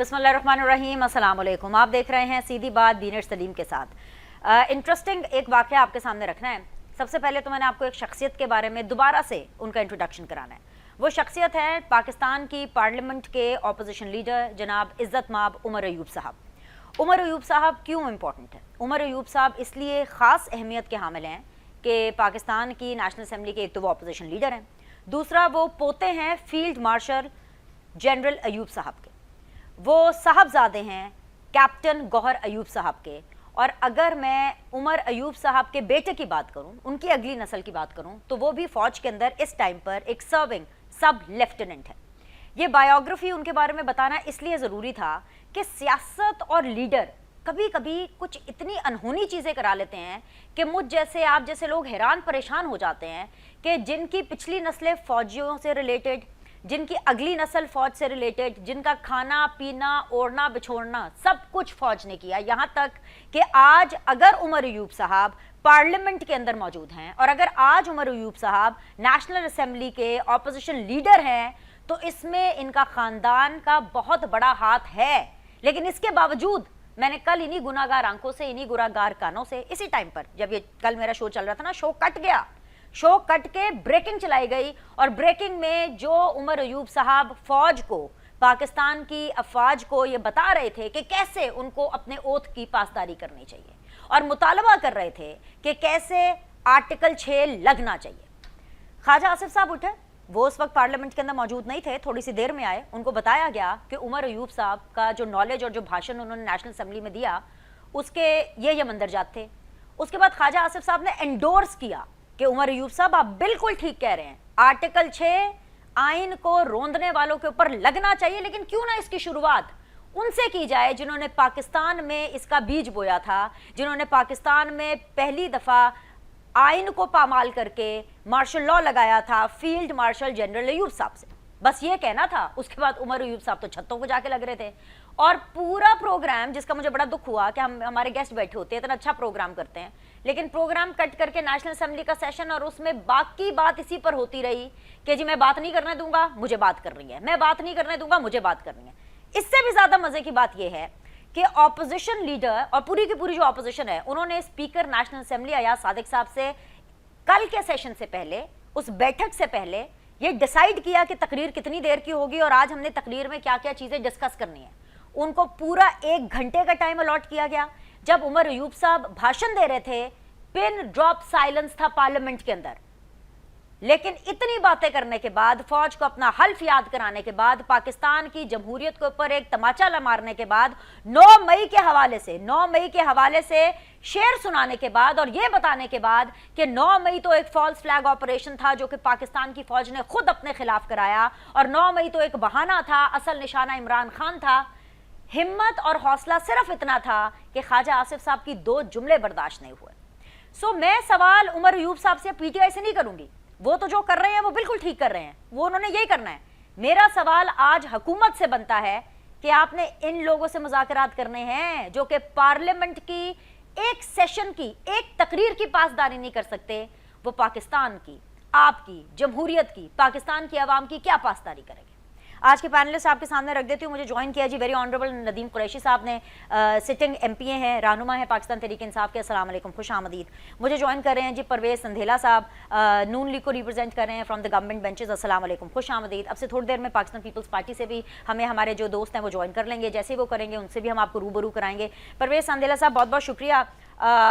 बिस्मिल्लाहिर्रहमानिर्रहीम, अस्सलाम वालेकुम। आप देख रहे हैं सीधी बात दीनेश सलीम के साथ। इंटरेस्टिंग एक वाक़या आपके सामने रखना है। सबसे पहले तो मैंने आपको एक शख्सियत के बारे में दोबारा से उनका इंट्रोडक्शन कराना है। वो शख्सियत है पाकिस्तान की पार्लियामेंट के अपोजिशन लीडर जनाब इज़्ज़त माब उमर अयूब साहब। उमर अयूब साहब क्यों इम्पोर्टेंट है? उमर अयूब साहब इसलिए ख़ास अहमियत के हामिल हैं कि पाकिस्तान की नेशनल असम्बली के एक तो वो अपोजिशन लीडर हैं, दूसरा वो पोते हैं फील्ड मार्शल जनरल अयूब साहब के, वो साहबजादे हैं कैप्टन गौहर अयूब साहब के। और अगर मैं उमर अयूब साहब के बेटे की बात करूं, उनकी अगली नस्ल की बात करूं, तो वो भी फ़ौज के अंदर इस टाइम पर एक सर्विंग सब लेफ्टिनेंट है। ये बायोग्राफी उनके बारे में बताना इसलिए ज़रूरी था कि सियासत और लीडर कभी कभी कुछ इतनी अनहोनी चीज़ें करा लेते हैं कि मुझ जैसे आप जैसे लोग हैरान परेशान हो जाते हैं कि जिनकी पिछली नस्लें फ़ौजियों से रिलेटेड, जिनकी अगली नस्ल फ़ौज से रिलेटेड, जिनका खाना पीना ओढ़ना बिछोड़ना सब कुछ फ़ौज ने किया, यहाँ तक कि आज अगर उमर अयूब साहब पार्लियामेंट के अंदर मौजूद हैं और अगर आज उमर अयूब साहब नेशनल असम्बली के ऑपोजिशन लीडर हैं, तो इसमें इनका ख़ानदान का बहुत बड़ा हाथ है। लेकिन इसके बावजूद मैंने कल इन्हीं गुनाहगार आंखों से, इन्हीं गुनाहगार कानों से, इसी टाइम पर जब ये कल मेरा शो चल रहा था ना, शो कट गया, शो कट के ब्रेकिंग चलाई गई और ब्रेकिंग में जो उमर अयूब साहब फौज को, पाकिस्तान की अफवाज को ये बता रहे थे कि कैसे उनको अपने ओथ की पासदारी करनी चाहिए और मुतालबा कर रहे थे कि कैसे आर्टिकल 6 लगना चाहिए। ख्वाजा आसिफ साहब उठे, वो उस वक्त पार्लियामेंट के अंदर मौजूद नहीं थे, थोड़ी सी देर में आए। उनको बताया गया कि उमर अयूब साहब का जो नॉलेज और जो भाषण उन्होंने नेशनल असम्बली में दिया उसके ये मंदरजात थे। उसके बाद ख्वाजा आसिफ साहब ने एंडोर्स किया कि उमर अयूब साहब आप बिल्कुल ठीक कह रहे हैं, आर्टिकल 6 आइन को रोंदने वालों के ऊपर लगना चाहिए, लेकिन क्यों ना इसकी शुरुआत उनसे की जाए जिन्होंने पाकिस्तान में इसका बीज बोया था, जिन्होंने पाकिस्तान में पहली दफ़ा आइन को पामाल करके मार्शल लॉ लगाया था, फील्ड मार्शल जनरल अयूब साहब से। बस ये कहना था। उसके बाद उमर अयूब साहब तो छतों को जाके लग रहे थे और पूरा प्रोग्राम, जिसका मुझे बड़ा दुख हुआ कि हमारे गेस्ट बैठे होते हैं, इतना अच्छा प्रोग्राम करते हैं, लेकिन प्रोग्राम कट करके नेशनल असम्बली का सेशन और उसमें बाकी बात इसी पर होती रही कि जी मैं बात नहीं करने दूंगा, मुझे बात कर रही है, मैं बात नहीं करने दूंगा, मुझे बात कर रही है। इससे भी ज्यादा मजे की बात यह है कि ऑपोजिशन लीडर और पूरी की पूरी जो ऑपोजिशन है, उन्होंने speaker national assembly Ayaz Sadiq साहब से कल के सेशन से पहले, उस बैठक से पहले ये डिसाइड किया कि तकरीर कितनी देर की होगी और आज हमने तकरीर में क्या क्या चीजें डिस्कस करनी है। उनको पूरा 1 घंटे का टाइम अलॉट किया गया। जब उमर अयूब साहब भाषण दे रहे थे, पिन ड्रॉप साइलेंस था पार्लियामेंट के अंदर। लेकिन इतनी बातें करने के बाद, फौज को अपना हल्फ याद कराने के बाद, पाकिस्तान की जमहूरियत के ऊपर एक तमाचा मारने के बाद, 9 मई के हवाले से शेर सुनाने के बाद और यह बताने के बाद कि 9 मई तो एक फॉल्स फ्लैग ऑपरेशन था जो कि पाकिस्तान की फौज ने खुद अपने खिलाफ कराया और 9 मई तो एक बहाना था, असल निशाना इमरान खान था। हिम्मत और हौसला सिर्फ इतना था कि ख्वाजा आसिफ साहब की 2 जुमले बर्दाश्त नहीं हुए। सो मैं सवाल उमर अयूब साहब से पीटीआई से नहीं करूंगी, वो तो जो कर रहे हैं वो बिल्कुल ठीक कर रहे हैं, वो उन्होंने यही करना है। मेरा सवाल आज हुकूमत से बनता है कि आपने इन लोगों से मुज़ाकरात करने हैं जो कि पार्लियामेंट की एक सेशन की, एक तकरीर की पासदारी नहीं कर सकते। वो पाकिस्तान की, आपकी जमहूरियत की, पाकिस्तान की आवाम की क्या पासदारी करेंगे? आज के पैनलिस्ट आपके सामने रख देती हूँ। मुझे ज्वाइन किया जी वेरी ऑनरेबल नदीम कुरैशी साहब ने, सिटिंग एमपी हैं, रहनुमा है पाकिस्तान तहरीक इंसाफ के। अस्सलाम वालेकुम, खुश आमदीद। मुझे ज्वाइन कर रहे हैं जी परवेज संधेला साहब, नून लीग को रिप्रेजेंट कर रहे हैं फ्रॉम द गवर्नमेंट बेंचेस। अस्सलाम वालेकुम, खुश आमदीद। अब से थोड़ी देर में पाकिस्तान पीपल्स पार्टी से भी हमें हमारे जो दोस्त हैं वो ज्वाइन कर लेंगे, जैसे ही वो करेंगे उनसे भी हम आपको रूबरू कराएंगे। परवेज संधेला साहब बहुत बहुत शुक्रिया।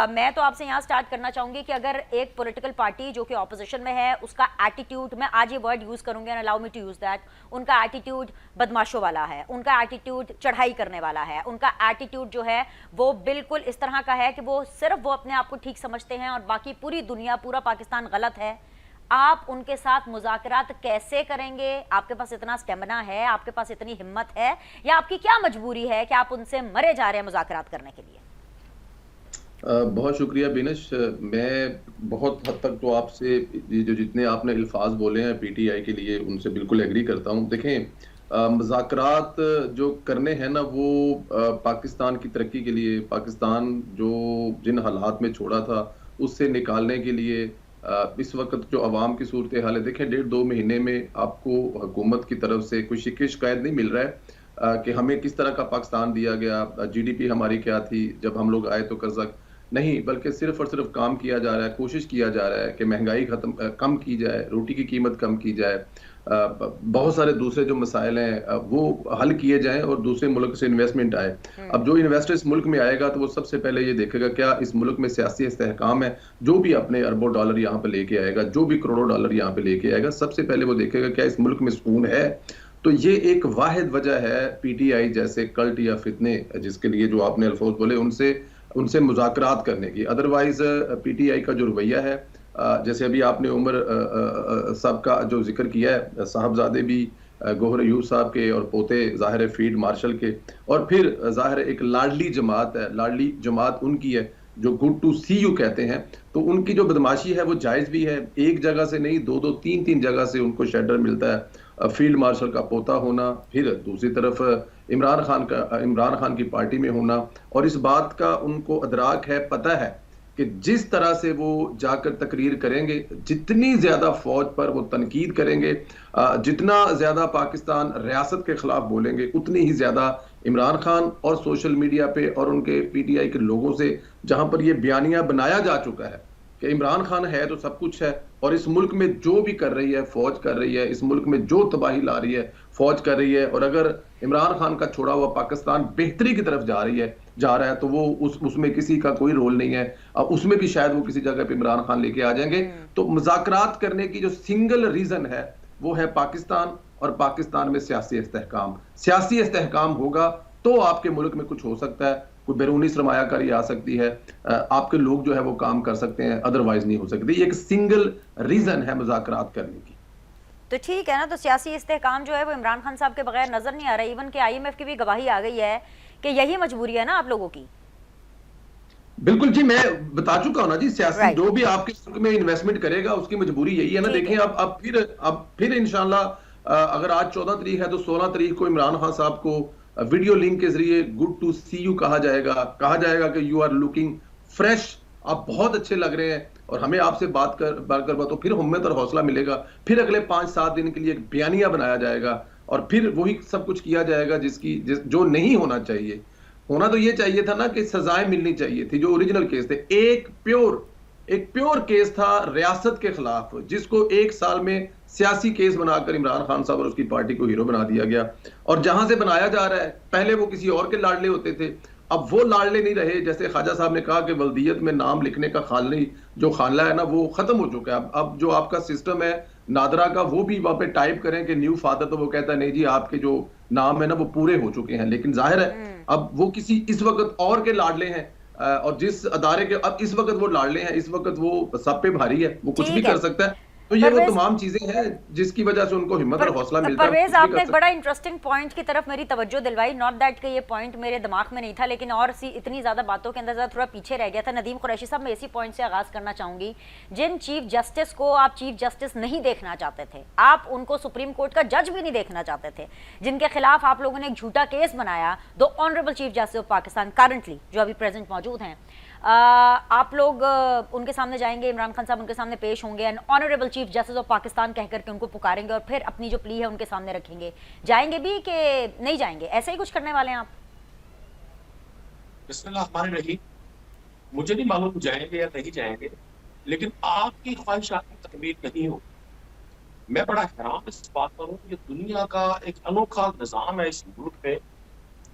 मैं तो आपसे यहाँ स्टार्ट करना चाहूँगी कि अगर एक पॉलिटिकल पार्टी जो कि ऑपोजिशन में है, उसका एटीट्यूड, मैं आज ये वर्ड यूज़ करूँगी and allow me to use that, उनका एटीट्यूड बदमाशों वाला है, उनका एटीट्यूड चढ़ाई करने वाला है, उनका एटीट्यूड जो है वो बिल्कुल इस तरह का है कि वो सिर्फ वो अपने आप को ठीक समझते हैं और बाकी पूरी दुनिया, पूरा पाकिस्तान गलत है। आप उनके साथ मुज़ाकरात कैसे करेंगे? आपके पास इतना स्टेमिना है, आपके पास इतनी हिम्मत है, या आपकी क्या मजबूरी है कि आप उनसे मरे जा रहे हैं मुज़ाकरात करने के लिए? बहुत शुक्रिया बिनश। मैं बहुत हद तक तो आपसे जो जितने आपने अल्फाज बोले हैं पीटीआई के लिए, उनसे बिल्कुल एग्री करता हूं। देखें, मुज़ाकरात जो करने हैं ना, वो पाकिस्तान की तरक्की के लिए, पाकिस्तान जो जिन हालात में छोड़ा था उससे निकालने के लिए, इस वक्त जो अवाम की सूरत हाल है, देखें 1.5-2 महीने में आपको हुकूमत की तरफ से कोई शिकायत नहीं मिल रहा है। कि हमें किस तरह का पाकिस्तान दिया गया, जीडीपी हमारी क्या थी जब हम लोग आए तो कर्जा नहीं, बल्कि सिर्फ और सिर्फ काम किया जा रहा है, कोशिश किया जा रहा है कि महंगाई कम की जाए, रोटी की कीमत कम की जाए, बहुत सारे दूसरे जो मसाइल हैं वो हल किए जाएं और दूसरे मुल्क से इन्वेस्टमेंट आए। अब जो इन्वेस्टर इस मुल्क में आएगा तो वो सबसे पहले ये देखेगा क्या इस मुल्क में सियासी इस्तेहकाम है। जो भी अपने अरबों डॉलर यहाँ पे लेके आएगा, जो भी करोड़ों डॉलर यहाँ पे लेके आएगा, सबसे पहले वो देखेगा क्या इस मुल्क में सुकून है। तो ये एक वाहिद वजह है पीटीआई जैसे कल्ट या फितने जिसके लिए जो आपने अल्फाज बोले उनसे उनसे मुज़ाकरात करने की। अदरवाइज पीटीआई का जो रवैया है, जैसे अभी आपने उमर साहब का जो जिक्र किया है, साहबजादे भी गोहर यूसुफ साहब के और पोते ज़ाहिर फील्ड मार्शल के, और फिर ज़ाहिर एक लाडली जमात है, लाडली जमात उनकी है जो गुड टू सी यू कहते हैं। तो उनकी जो बदमाशी है वो जायज़ भी है, एक जगह से नहीं, दो दो तीन तीन जगह से उनको शेडर मिलता है। फील्ड मार्शल का पोता होना, फिर दूसरी तरफ इमरान खान की पार्टी में होना, और इस बात का उनको अदराक है, पता है कि जिस तरह से वो जाकर तकरीर करेंगे, जितनी ज्यादा फौज पर वो तनकीद करेंगे, जितना ज्यादा पाकिस्तान रियासत के खिलाफ बोलेंगे, उतनी ही ज्यादा इमरान खान और सोशल मीडिया पे और उनके पीटीआई के लोगों से, जहां पर ये बयानिया बनाया जा चुका है कि इमरान खान है तो सब कुछ है, और इस मुल्क में जो भी कर रही है फौज कर रही है, इस मुल्क में जो तबाही ला रही है फौज कर रही है, और अगर इमरान खान का छोड़ा हुआ पाकिस्तान बेहतरी की तरफ जा रहा है तो वो उसमें किसी का कोई रोल नहीं है। उसमें भी शायद वो किसी जगह पे इमरान खान लेके आ जाएंगे। तो मुज़ाकरात करने की जो सिंगल रीजन है वो है पाकिस्तान, और पाकिस्तान में सियासी इस्तेहकाम। सियासी इस्तेहकाम होगा तो आपके मुल्क में कुछ हो सकता है, कोई बैरूनी सरमायाकारी आ सकती है, आपके लोग जो है वो काम कर सकते हैं, अदरवाइज नहीं हो सकती। ये एक सिंगल रीजन है मुज़ाकरात करने की। तो ठीक है ना, तो सियासी इस्तेहकाम जो है वो इमरान खान साहब के बगैर नजर नहीं आ रहा। इवन के आईएमएफ की भी गवाही आ गई है कि यही मजबूरी है ना आप लोगों की। बिल्कुल जी, मैं बता चुका हूं ना जी, सियासी जो भी आपके मुल्क में इन्वेस्टमेंट करेगा उसकी मजबूरी यही है ना। देखिए अब फिर इंशाल्लाह अगर आज 14 तारीख है तो 16 तारीख को इमरान खान साहब को वीडियो लिंक के जरिए गुड टू सी यू कहा जाएगा कि यू आर लुकिंग फ्रेश, आप बहुत अच्छे लग रहे हैं, और हमें आपसे बात कर तो फिर हिम्मत और हौसला मिलेगा। फिर अगले 5-7 दिन के लिए एक बयानिया बनाया जाएगा, और फिर वही सब कुछ किया जाएगा जो नहीं होना चाहिए। होना तो ये चाहिए था ना कि सजाएं मिलनी चाहिए थी, जो ओरिजिनल केस थे। एक प्योर केस था रियासत के खिलाफ, जिसको 1 साल में सियासी केस बनाकर इमरान खान साहब और उसकी पार्टी को हीरो बना दिया गया। और जहां से बनाया जा रहा है, पहले वो किसी और के लाडले होते थे, अब वो लाडले नहीं रहे। जैसे ख्वाजा साहब ने कहा कि वल्दियत में नाम लिखने का खानला है ना, वो खत्म हो चुका है। अब जो आपका सिस्टम है नादरा का, वो भी वहां पे टाइप करें कि न्यू फादर, तो वो कहता है नहीं जी आपके जो नाम है ना वो पूरे हो चुके हैं। लेकिन जाहिर है अब वो किसी इस वक्त और के लाडले हैं, और जिस अदारे के अब इस वक्त वो लाडले हैं, इस वक्त वो सब पे भारी है, वो कुछ भी कर सकता है। तो ये वो तमाम चीजें हैं जिसकी वजह से उनको हिम्मत और हौसला मिलता है। परवेज, आपने एक बड़ा इंटरेस्टिंग पॉइंट की तरफ मेरी तवज्जो दिलवाई। नॉट दैट कि ये पॉइंट मेरे दिमाग में नहीं था, लेकिन और सी इतनी ज्यादा बातों के अंदर थोड़ा पीछे रह गया था। नदीम कुरैशी साहब, मैं इसी पॉइंट से आगाज करना चाहूंगी। जिन चीफ जस्टिस को आप चीफ जस्टिस नहीं देखना चाहते थे, आप उनको सुप्रीम कोर्ट का जज भी नहीं देखना चाहते थे, जिनके खिलाफ आप लोगों ने एक झूठा केस बनाया, दो honourable chief justice of Pakistan currently जो अभी प्रेजेंट मौजूद हैं, आप लोग उनके सामने जाएंगे, इमरान खान साहब उनके सामने पेश होंगे, and honourable chief justice of Pakistan कह करके उनको पुकारेंगे, और फिर अपनी जो प्ली है उनके सामने रखेंगे। जाएंगे भी कि नहीं जाएंगे? ऐसे ही कुछ करने वाले हैं आप? बिस्मिल्लाह हमारे रही, मुझे नहीं मालूम जाएंगे या नहीं जाएंगे, लेकिन आपकी ख्वाहिशात की तकमील नहीं हो। मैं बड़ा हैरान इस बात पर हूँ कि दुनिया का एक अनोखा निज़ाम है इस मुल्क में,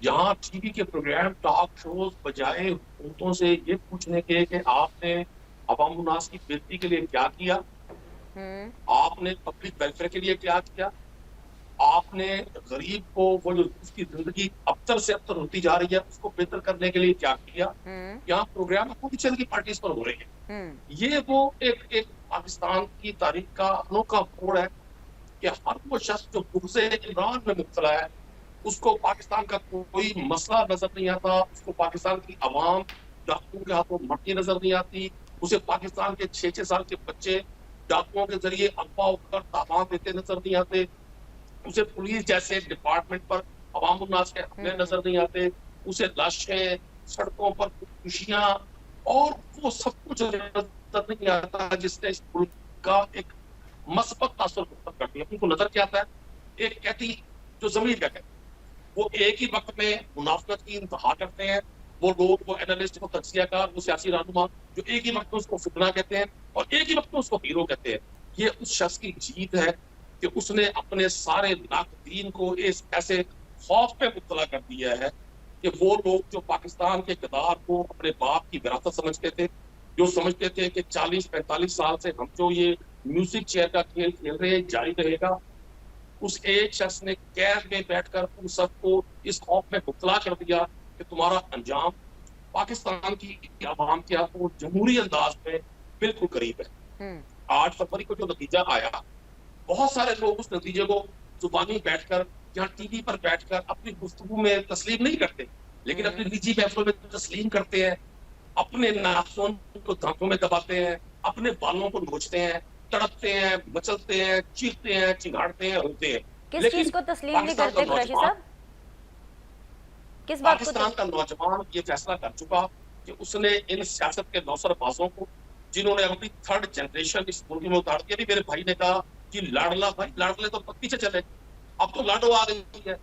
यहाँ टीवी के प्रोग्राम, टॉक शोज बजाय हुकूमतों से ये पूछने के कि आपने अवाम उन्नास की बेहतरी के लिए क्या किया, आपने पब्लिक वेलफेयर के लिए क्या किया, आपने गरीब को वो जो उसकी जिंदगी अबतर से अबतर होती जा रही है उसको बेहतर करने के लिए क्या किया। यहाँ प्रोग्राम पोलिटिकल की पार्टीज पर हो रहे हैं। ये वो एक पाकिस्तान की तारीख का अनोखा मोड़ है कि हर वो शख्स जो बुग़्ज़े इमरान में मुब्तला है, उसको पाकिस्तान का कोई मसला नजर नहीं आता, उसको पाकिस्तान की आवाम डाकुओं के हाथों मरती नजर नहीं आती, उसे पाकिस्तान के 6-6 साल के बच्चे डाकुओं के जरिए अगवा होकर ताबान देते नजर नहीं आते, उसे पुलिस जैसे डिपार्टमेंट पर अवाम उन्नास के हमले नजर नहीं आते, उसे लाशें, सड़कों पर खुशियां और वो सब कुछ नजर नहीं आता जिसने इस मुल्क का एक मस्बत तासुर कर दिया। उनको नजर क्या आता है? एक कहती जो जमीन क्या कहती, वो एक ही वक्त में मुनाफिकत की इंतहा करते हैं। वो लोग, वो एनालिस्ट, वो तज्जियाकार, वो सियासी रहनुमा जो एक ही वक्त में उसको फितना कहते हैं और एक ही वक्त में उसको हीरो कहते हैं। ये उस शख्स की जीत है कि उसने अपने सारे नाकदीन को इस ऐसे खौफ पे मुब्तला कर दिया है कि वो लोग जो पाकिस्तान के इक़्तिदार को अपने बाप की विरासत समझते थे, जो समझते थे कि 40-45 साल से हम जो ये म्यूजिक चेयर का खेल खेल रहे हैं जारी रहेगा, उस एक शख्स ने कैद में बैठकर उन सबको इस खौफ में मुब्तला कर दिया कि तुम्हारा अंजाम पाकिस्तान की आवाम के आपको जमहूरी अंदाज में बिल्कुल करीब है। 8 फरवरी को जो नतीजा आया, बहुत सारे लोग उस नतीजे को जुबानी बैठकर या टीवी पर बैठकर अपनी गुफ्तगू में तस्लीम नहीं करते, लेकिन अपनी निजी महफिलों में तस्लीम करते हैं। अपने नाखून को दांतों में दबाते हैं, अपने बालों को नोचते हैं, तड़पते हैं, मचलते हैं, चीखते हैं, चिंगाड़ते हैं, रोते हैं। किस चीज को तस्लीम नहीं करते कुरैशी साहब? किस बात को? पाकिस्तान का नौजवान ये फैसला कर चुका कि उसने इन सियासत के नौसरबाजों को, जिन्होंने अपनी 3rd जनरेशन इस मुल्क में उतार दिया। अभी मेरे भाई ने कहा कि लाडला भाई, लाडले तो पीछे चले, अब तो लाडो आ गई है,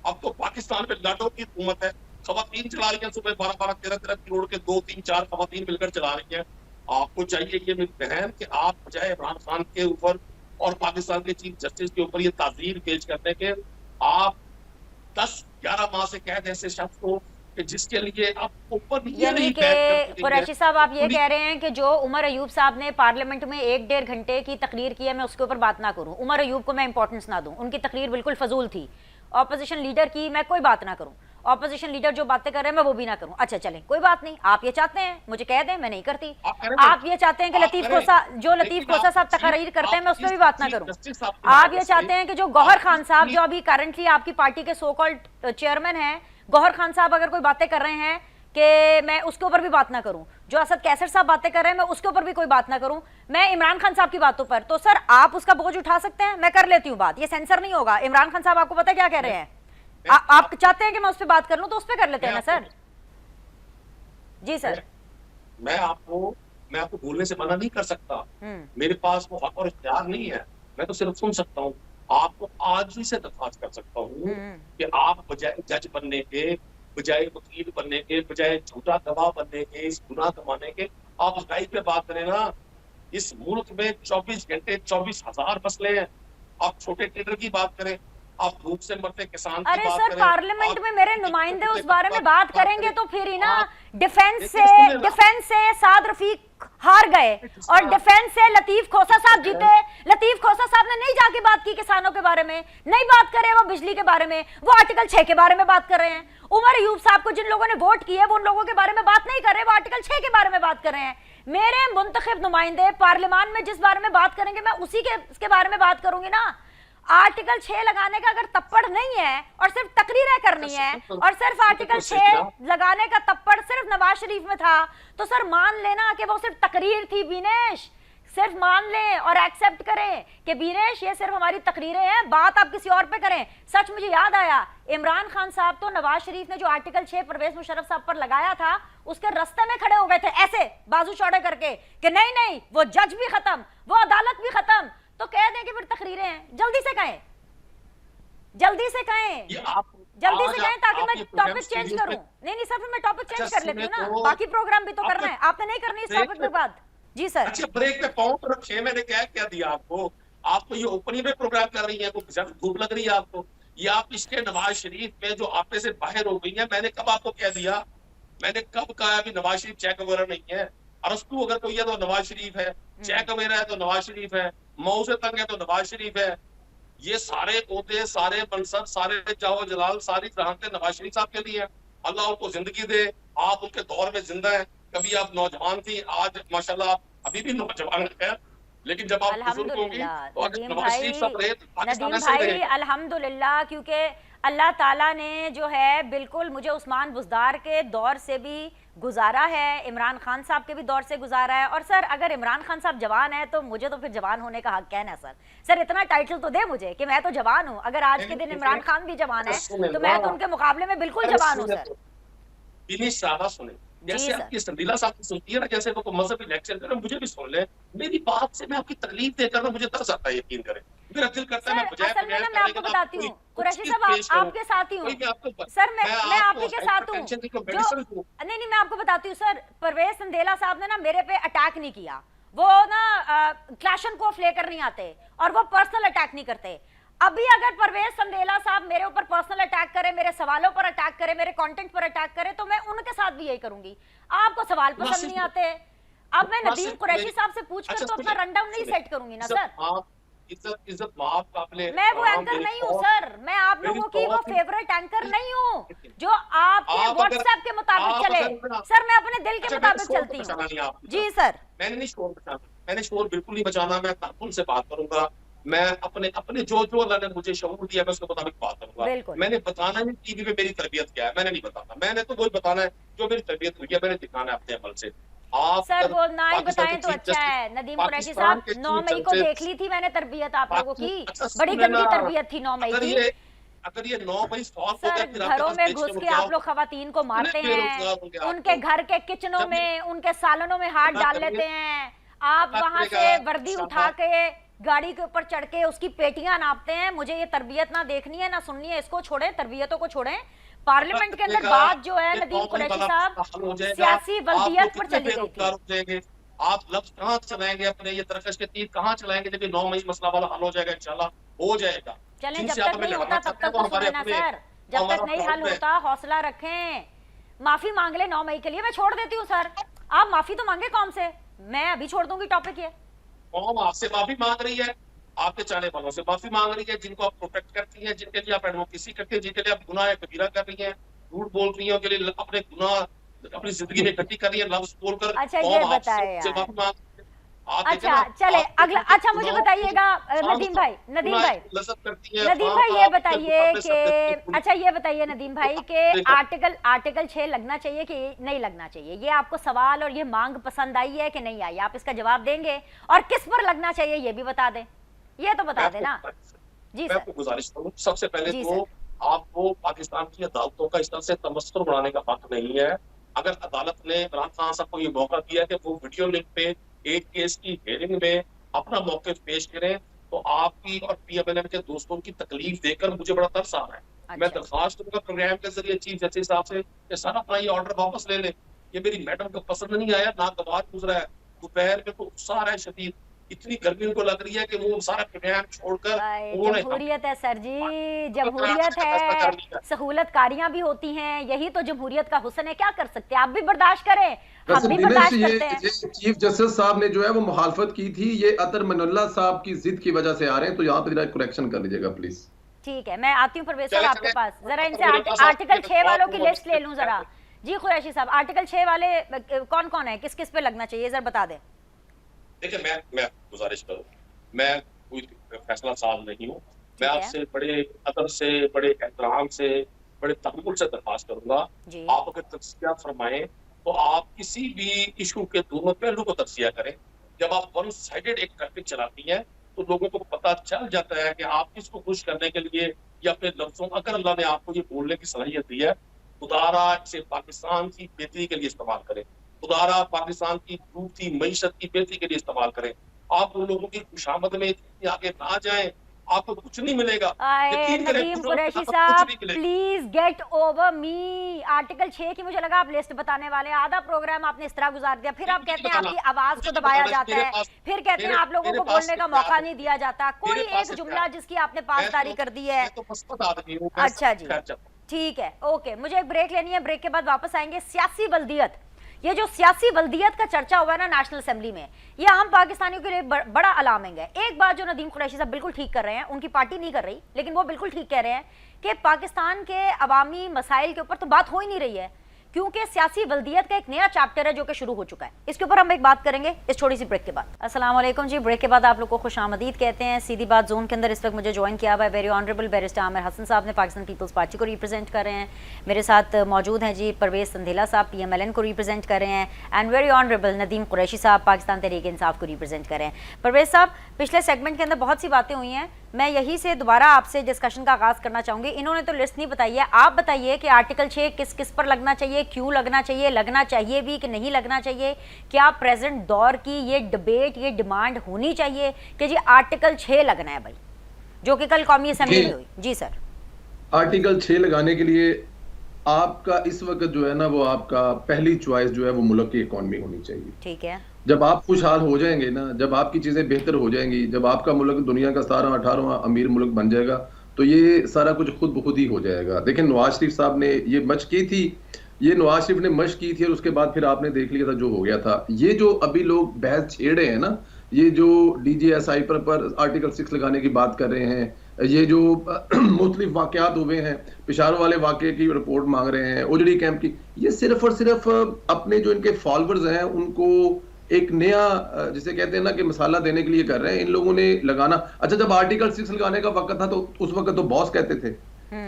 अब तो पाकिस्तान में लाडो की हुकूमत है। खवातीन चला रही है, सुबह 12-12, 13-13 करोड़ के 2-3-4 खवातीन मिलकर चला रही है। आपको चाहिए कि मेरी बहन कि आप बजाय इमरान खान के ऊपर और पाकिस्तान के चीफ जस्टिस के ऊपर ये ताज़ीर पेश करने के, आप 10-11 माह से कैद ऐसे शख्स को कि जिसके लिए आप ऊपर यानी कि कुरैशी साहब आप ये कह रहे हैं कि जो उमर अयूब साहब ने पार्लियामेंट में 1-1.5 घंटे की तकरीर की है, मैं उसके ऊपर बात ना करूं, उमर अयूब को मैं इंपॉर्टेंस ना दूं, उनकी तकरीर बिल्कुल फजूल थी। ऑपोजिशन लीडर की मैं कोई बात ना करूं, ऑपोजिशन लीडर जो बातें कर रहे हैं मैं वो भी ना करूं। अच्छा चलें, कोई बात नहीं, आप ये चाहते हैं मुझे कह दें, मैं नहीं करती। आप ये चाहते हैं कि लतीफ खोसा, जो लतीफ खोसा साहब तकरीर करते हैं मैं उस पर भी बात ना करूं। आप ये चाहते हैं कि जो गौहर खान साहब, जो अभी करंटली आपकी पार्टी के सो कॉल्ड चेयरमैन हैं, गौहर खान साहब अगर कोई बातें कर रहे हैं कि मैं उसके ऊपर भी बात ना करूं, जो असद कैसर साहब बातें कर रहे हैं मैं उसके ऊपर भी कोई बात ना करूं, मैं इमरान खान साहब की बातों पर, तो सर आप उसका बोझ उठा सकते हैं, मैं कर लेती हूं बात, ये सेंसर नहीं होगा। इमरान खान साहब आपको पता है क्या कह रहे हैं? आप चाहते हैं कि मैं उस पर बात कर लूं तो उस पर कर लेते हैं ना सर। जी सर। मैं आपको बोलने से मना नहीं कर सकता, मेरे पास वो हक और इख्तियार नहीं है, मैं तो सिर्फ सुन सकता हूँ। आपको आज ही से दरख्वास्त कर सकता हूँ कि आप बजाय जज बनने के, बजाय वकील बनने के, बजाय झूठा गवाह बनने के, इस गुनाह कमाने के, आप हकाइक पे बात करें ना। इस मुल्क में 24 घंटे 24,000 मसले हैं। आप छोटे ट्रेडर की बात करें, आप भूख से मरते किसान की बात करें। अरे सर, पार्लियामेंट में मेरे नुमाइंदे उस बारे में बात करेंगे तो फिर ही ना। डिफेंस से साद रफीक हार गए और डिफेंस से लतीफ खोसा साहब जीते। लतीफ खोसा साहब ने नहीं जाके बात की किसानों के बारे में, नहीं बात करे वो बिजली के बारे में, वो आर्टिकल 6 के बारे में बात कर रहे हैं। उमर अयूब साहब को जिन लोगों ने वोट किया वो उन लोगों के बारे में बात नहीं कर रहे, वो आर्टिकल 6 के बारे में बात कर रहे हैं। मेरे मुंतखब नुमाइंदे पार्लियामान में जिस बारे में बात करेंगे मैं उसी के बारे में बात करूंगी ना। आर्टिकल 6 लगाने का अगर तप्पड़ नहीं है और सिर्फ तकरीरें करनी है और सिर्फ आर्टिकल 6 लगाने का तप्पड़ सिर्फ नवाज शरीफ में था, तो सर मान लेना कि वो सिर्फ तकरीर थी बीनेश, सिर्फ मान लें और एक्सेप्ट करें कि बीनेश ये सिर्फ हमारी तकरीरें हैं, बात आप किसी और पे करें। सच मुझे याद आया, इमरान खान साहब तो नवाज शरीफ ने जो आर्टिकल 6 परवेज मुशर्रफ साहब पर लगाया था उसके रास्ते में खड़े हो गए थे ऐसे बाजू चौड़े करके कि नहीं नहीं वो जज भी खत्म, वो अदालत भी खत्म, तो कह दें कि फिर तकरीरें हैं। जल्दी से कहें, जल्दी से कहें, जल्दी से कहें ताकि मैं टॉपिक चेंज करूं। नहीं सर, फिर मैं टॉपिक चेंज कर लेती हूँ ना, बाकी प्रोग्राम भी तो करना है, आपने नहीं करनी इस टॉपिक पे बात। जी सर। अच्छा, ब्रेक पे पहुंच रखे, मैंने क्या दिया आपको ये ओपनिंग में प्रोग्राम कर रही है, धूप लग रही है आपको, ये आप इसके नवाज शरीफ में जो आपने से बाहर हो गई है। मैंने कब आपको कह दिया, मैंने कब कहा अभी नवाज शरीफ चेक वगैरह नहीं है। अरस्तू अगर कोई है तो नवाज शरीफ है, चेक वगैरह है तो नवाज शरीफ है, मऊ से तंग है तो नवाज शरीफ है। ये सारे ओहदे, सारे मनसब, सारे जाहो जलाल, सारी रहमतें नवाज शरीफ साहब के लिए। अल्लाह उनको जिंदगी दे, आप उनके दौर में जिंदा है। कभी आप नौजवान थी, आज माशाल्लाह आप अभी भी नौजवान है, लेकिन जब आप बुजुर्ग होंगी तो नवाज शरीफ साहब रहे तो पाकिस्तान ऐसे रहे। अल्हम्दुलिल्लाह, क्योंकि अल्लाह ताला ने जो है बिल्कुल मुझे उस्मान बुज़दार के दौर से भी गुजारा है, इमरान खान साहब के भी दौर से गुजारा है। और सर अगर इमरान खान साहब जवान है तो मुझे तो फिर जवान होने का हक है ना सर। सर इतना टाइटल तो दे मुझे कि मैं तो जवान हूँ। अगर आज के दिन इमरान खान भी जवान है तो मैं तो उनके मुकाबले में बिल्कुल जवान हूँ सर। सुने, जैसे आपकी संदीला साहब की सुनती है ना, जैसे वो मजहबी लेक्चर कर रहे, मुझे भी सुन ले। मेरी बात से मैं आपकी तकलीफ देकर ना मुझे तरस आता है, यकीन करें। मेरा दिल करता है मैं सर बजाय असल में ना मैं आपको बताती हूँ कुरैशी साहब, आपके साथ ही हूँ सर, मैं आप ही के साथ हूँ जो नहीं, मैं आपको बताती हूँ सर, परवेज संदेला साहब ने ना मेरे पे अटैक नहीं किया, वो ना क्लैशन को लेकर नहीं आते और वो पर्सनल अटैक नहीं करते। अभी अगर परवेज संदेला साहब मेरे ऊपर पर्सनल अटैक करे, मेरे सवालों पर अटैक करे, मेरे कंटेंट पर अटैक करे, तो मैं उनके साथ भी यही करूंगी। आपको सवाल पसंद नहीं आते, अब मैं नदीम कुरैशी साहब से पूछकर तो अपना रनडाउन नहीं सेट करूंगी ना सर। इज्जत माफ काबिले मैं वो एंकर नहीं हूँ सर, मैं आप लोगों की वो फेवरेट एंकर नहीं हूँ जो आपके व्हाट्सएप के मुताबिक चले। सर मैं अपने दिल के मुताबिक चलती हूँ। जी सर। मैंने नहीं शोर बचाना, मैंने शोर बिल्कुल नहीं बचाना, मैं कानून से बात करूंगा, मैं अपने अपने जो अल्लाह ने मुझे शऊर दिया मैं उसके मुताबिक बात करूंगा। मैंने बताना नहीं टीवी पे मेरी तरबियत क्या है, मैंने नहीं बताना, मैंने तो वही बताना है जो मेरी तरबियत हुई है, मैंने दिखाना है अपने अमल से। आप सर वो ना ही बताएं तो अच्छा है। नदीम कुरैशी साहब 9 मई को देख ली थी मैंने तरबियत आप लोगों की, बड़ी गंदी तरबियत थी 9 मई की। अगर ये 9 मई सर घरों में घुस के आप लोग खवातीन को मारते हैं, उनके घर के किचनों में, उनके सालनों में हाथ डाल लेते हैं, आप वहां से वर्दी उठा के गाड़ी के ऊपर चढ़ के उसकी पेटियां नापते हैं। मुझे ये तरबियत ना देखनी है ना सुननी है, इसको छोड़ें, तरबियतों को छोड़ें। पार्लियामेंट के अंदर बात जो है नदीम कुरैशी साहब सियासी बल्दियत पर चली गई थी। आप लफ्ज कहाँ चलाएंगे अपने, ये तरकश के तीर कहाँ चलाएंगे जब 9 मई मसला वाला हल हो जाएगा, इंशाल्लाह हो जाएगा। चलें जब तक नहीं होता तब तक तो ना सर, जब तक नहीं हल होता हौसला रखें, माफी मांग ले 9 मई के लिए। मैं छोड़ देती हूँ सर, आप माफी तो मांगे कौन से, मैं अभी छोड़ दूंगी टॉपिक ये। कौम आपसे माफी मांग रही है, आपके चाहने वालों से माफी मांग रही है, जिनको आप प्रोटेक्ट करती हैं, जिनके लिए आप एडवोकेसी करती हैं, जिनके लिए आप गुनाह कबीरा कर रही हैं, झूठ बोल रही हैं, उनके लिए अपने गुनाह अपनी जिंदगी में इकट्ठी कर रही है लफ्ज बोलकर। अच्छा ये बताए यार, अच्छा चले अगला। अच्छा मुझे बताइएगा नदीम भाई, नदीम भाई ये बताइए कि अच्छा ये बताइए नदीम भाई के आर्टिकल 6 लगना चाहिए कि नहीं लगना चाहिए, ये आपको सवाल और ये मांग पसंद आई है कि नहीं आई, आप इसका जवाब देंगे, और किस पर लगना चाहिए ये भी बता दें, ये तो बता देना। जी सर। मैं गुजारिश करूँ सबसे पहले तो आपको पाकिस्तान की अदालतों का इस तरह से तमस्सुर बढ़ाने का हक नहीं है। अगर अदालत ने इमरान खान साहब को ये मौका दिया कि वो वीडियो लिंक पे एक केस की हेयरिंग में अपना मौके पेश करें, तो आपकी और PMLN के दोस्तों की तकलीफ देखकर मुझे बड़ा तरस आ रहा है। अच्छा। मैं दरख्वास्त करूंगा प्रोग्राम के जरिए चीफ जस्टिस साहब से कि सर अपना ये ऑर्डर वापस ले लें, ये मेरी मैडम को पसंद नहीं आया, नागवार गुजरा है, दोपहर में तो गुस्सा आ रहा है शदीद, इतनी गर्मी उनको लग रही है कि वो सारा प्रोग्राम छोड़कर जमहूरियत है सर जी, जमहूरियत है, सहूलतकारियां भी होती हैं, यही तो जमहूरियत का हुस्न है। क्या कर सकते हैं, आप भी बर्दाश्त करें, हम भी बर्दाश्त करते हैं। चीफ जस्टिस साहब ने जो है वो मुखालफत की थी, ये अतर मनोल्ला साहब की जिद की वजह से आ रहे हैं, तो यहाँ पे करेक्शन कर लीजिएगा प्लीज। ठीक है, मैं आती हूँ परवेज सर आपके पास, जरा इनसे आर्टिकल 6 वालों की लिस्ट ले लूं जरा। जी कुरैशी साहब, आर्टिकल 6 वाले कौन कौन है, किस किस पे लगना चाहिए जरा बता दें। देखिए मैं गुजारिश करूँ, मैं कोई फैसला साज नहीं हूँ, मैं आपसे बड़े अदब से, बड़े एहतराम से, बड़े तहम्मुल से दरख्वास्त करूंगा, आप अगर तज्किया फरमाएं तो आप किसी भी इशू के दोनों पहलू को तज्किया करें। जब आप वन साइडेड एक ट्रैफिक चलाती हैं तो लोगों को पता चल जाता है कि आप किसको खुश करने के लिए या अपने लफ्जों, अगर अल्लाह ने आपको ये बोलने की सलाहियत दी है, खुदारा इसे पाकिस्तान की बेहतरी के लिए इस्तेमाल करें, खुदारा पाकिस्तान की डूबती मईशत की बेहतरी के लिए इस्तेमाल करें। आप उन लोगों की खुशामद में इतनी आगे ना जाएं, आपको कुछ नहीं मिलेगा। नदीम कुरैशी साहब please get over me. Article 6 की मुझे लगा आप लिस्ट बताने वाले, आधा प्रोग्राम आपने इस तरह गुजार दिया, फिर आप कहते हैं आपकी आवाज को दबाया जाता है, फिर कहते हैं आप लोगों को बोलने का मौका नहीं दिया जाता, कोई एक जुमला जिसकी आपने पासदारी कर दी है। अच्छा जी ठीक है, ओके, मुझे एक ब्रेक लेनी है, ब्रेक के बाद वापस आएंगे। सियासी बल्दियत, ये जो सियासी बल्दियत का चर्चा हुआ है ना नेशनल असेंबली में, ये आम पाकिस्तानियों के लिए बड़ा अलार्मिंग है। एक बात जो नदीम कुरैशी साहब बिल्कुल ठीक कर रहे हैं, उनकी पार्टी नहीं कर रही, लेकिन वो बिल्कुल ठीक कह रहे हैं कि पाकिस्तान के अवामी मसाइल के ऊपर तो बात हो ही नहीं रही है, क्योंकि सियासी बल्दियत का एक नया चैप्टर है जो कि शुरू हो चुका है। इसके ऊपर हम एक बात करेंगे इस छोटी सी ब्रेक के बाद। अस्सलाम वालेकुम जी, ब्रेक के बाद आप लोग को खुशामदीद कहते हैं। सीधी बात जोन के अंदर इस वक्त मुझे ज्वाइन किया हुआ है very honourable barrister Aamir Hasan sahab ने, पाकिस्तान पीपल्स पार्टी को रिप्रेजेंट कर रहे हैं। मेरे साथ मौजूद हैं जी परवेज संदेला साहब, PMLN को रिप्रेजेंट कर रहे हैं, and very honourable Nadeem Qureshi साहब पाकिस्तान तहरीक इंसाफ को रिप्रेजेंट कर रहे हैं। परवेज साहब, पिछले सेगमेंट के अंदर बहुत सी बातें हुई हैं, मैं यही से दोबारा आपसे डिस्कशन का आगाज करना चाहूंगी। इन्होंने तो लिस्ट नहीं बताई है, आप बताइए कि आर्टिकल 6 किस किस पर लगना चाहिए, क्यों लगना चाहिए भी कि नहीं लगना चाहिए। क्या प्रेजेंट दौर की ये डिबेट, ये डिमांड होनी चाहिए कि जी आर्टिकल 6 लगना है भाई, जो कि कल कौमी असेंबली में हुई। जी सर। आर्टिकल 6 लगाने के लिए आपका इस वक्त जो है ना, वो आपका पहली चॉइस जो है वो मुल्क की इकॉनमी होनी चाहिए। ठीक है। जब आप खुशहाल हो जाएंगे ना, जब आपकी चीजें बेहतर हो जाएंगी, जब आपका मुल्क दुनिया का 17वां 18वां अमीर मुल्क बन जाएगा, तो ये सारा कुछ खुद ब खुद ही हो जाएगा। देखिए नवाज शरीफ साहब ने ये मशक की थी, ये नवाज शरीफ ने मशक की थी और उसके बाद फिर आपने देख लिया था जो हो गया था। ये जो अभी लोग बहस छेड़े हैं ना, ये जो DGSI पर आर्टिकल 6 लगाने की बात कर रहे हैं, ये जो मुख्तलिफ वाकयात हुए हैं, पिशावर वाले वाकये की रिपोर्ट मांग रहे हैं, ओजड़ी कैंप की, ये सिर्फ और सिर्फ अपने जो इनके फॉलोअर्स हैं उनको एक नया जिसे कहते हैं ना कि मसाला देने के लिए कर रहे हैं। इन लोगों ने लगाना, अच्छा जब आर्टिकल 6 लगाने का वक्त था तो उस वक्त तो बॉस कहते थे,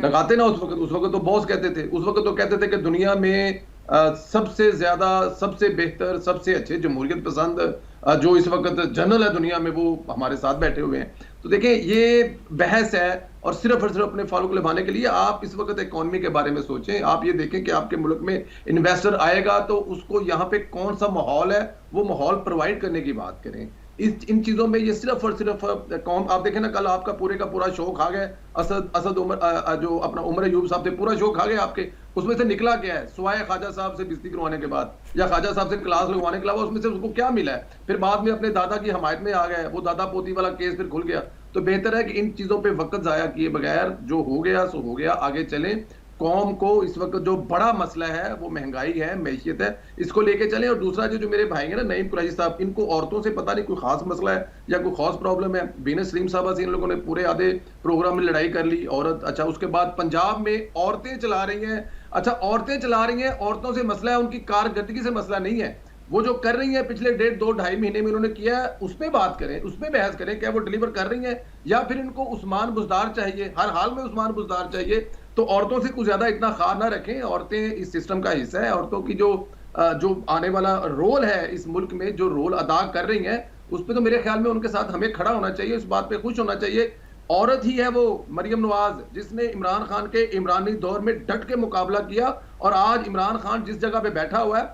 लगाते ना, उस वक्त तो बॉस कहते थे, उस वक्त तो कहते थे कि दुनिया में सबसे ज्यादा, सबसे बेहतर, सबसे अच्छे जमहूरियत पसंद जो इस वक्त जनरल है दुनिया में, वो हमारे साथ बैठे हुए हैं। तो देखें ये बहस है, और सिर्फ अपने फॉलो को लभाने के लिए आप इस वक्त इकॉनमी के बारे में सोचें। आप ये देखें कि आपके मुल्क में इन्वेस्टर आएगा तो उसको यहाँ पे कौन सा माहौल है, वो माहौल प्रोवाइड करने की बात करें। इन चीजों में ये सिर्फ और सिर्फ कौम, आप देखें ना कल आपका पूरे का पूरा शो खा गए, असद उमर जो अपना उमर अयूब साहब थे, पूरा शो खा गए आपके। उसमें से निकला क्या है, सिवाय ख्वाजा साहब से बिस्ती करवाने के बाद या ख्वाजा साहब से क्लास लगवाने के अलावा उसमें से उसको क्या मिला है? फिर बाद में अपने दादा की हमायत में आ गए, वो दादा पोती वाला केस फिर खुल गया। तो बेहतर है कि इन चीजों पे वक्त जाया किए बगैर जो हो गया सो हो गया, आगे चलें। कौम को इस वक्त जो बड़ा मसला है वो महंगाई है, मैशियत है, इसको लेके चलें। और दूसरा जो मेरे भाई हैं ना नईम कुरैशी साहब, इनको औरतों से पता नहीं कोई खास मसला है या कोई खास प्रॉब्लम है। बीनस सलीम साहब से इन लोगों ने पूरे आधे प्रोग्राम में लड़ाई कर ली, औरत, अच्छा उसके बाद पंजाब में औरतें चला रही हैं, अच्छा औरतें चला रही हैं, औरतों से मसला है, उनकी कारकर्दगी से मसला नहीं है। वो जो कर रही हैं पिछले 1.5-2-2.5 महीने में उन्होंने किया है, उस पर बात करें, उस पर बहस करें, क्या वो डिलीवर कर रही हैं या फिर इनको उस्मान बुज़दार चाहिए, हर हाल में उस्मान बुज़दार चाहिए। तो औरतों से कुछ ज्यादा इतना खार ना रखें, औरतें इस सिस्टम का हिस्सा है। औरतों की जो आने वाला रोल है इस मुल्क में, जो रोल अदा कर रही हैं, उस पर तो मेरे ख्याल में उनके साथ हमें खड़ा होना चाहिए, इस बात पे खुश होना चाहिए। औरत ही है वो मरियम नवाज जिसने इमरान खान के इमरानी दौर में डट के मुकाबला किया, और आज इमरान खान जिस जगह पे बैठा हुआ है,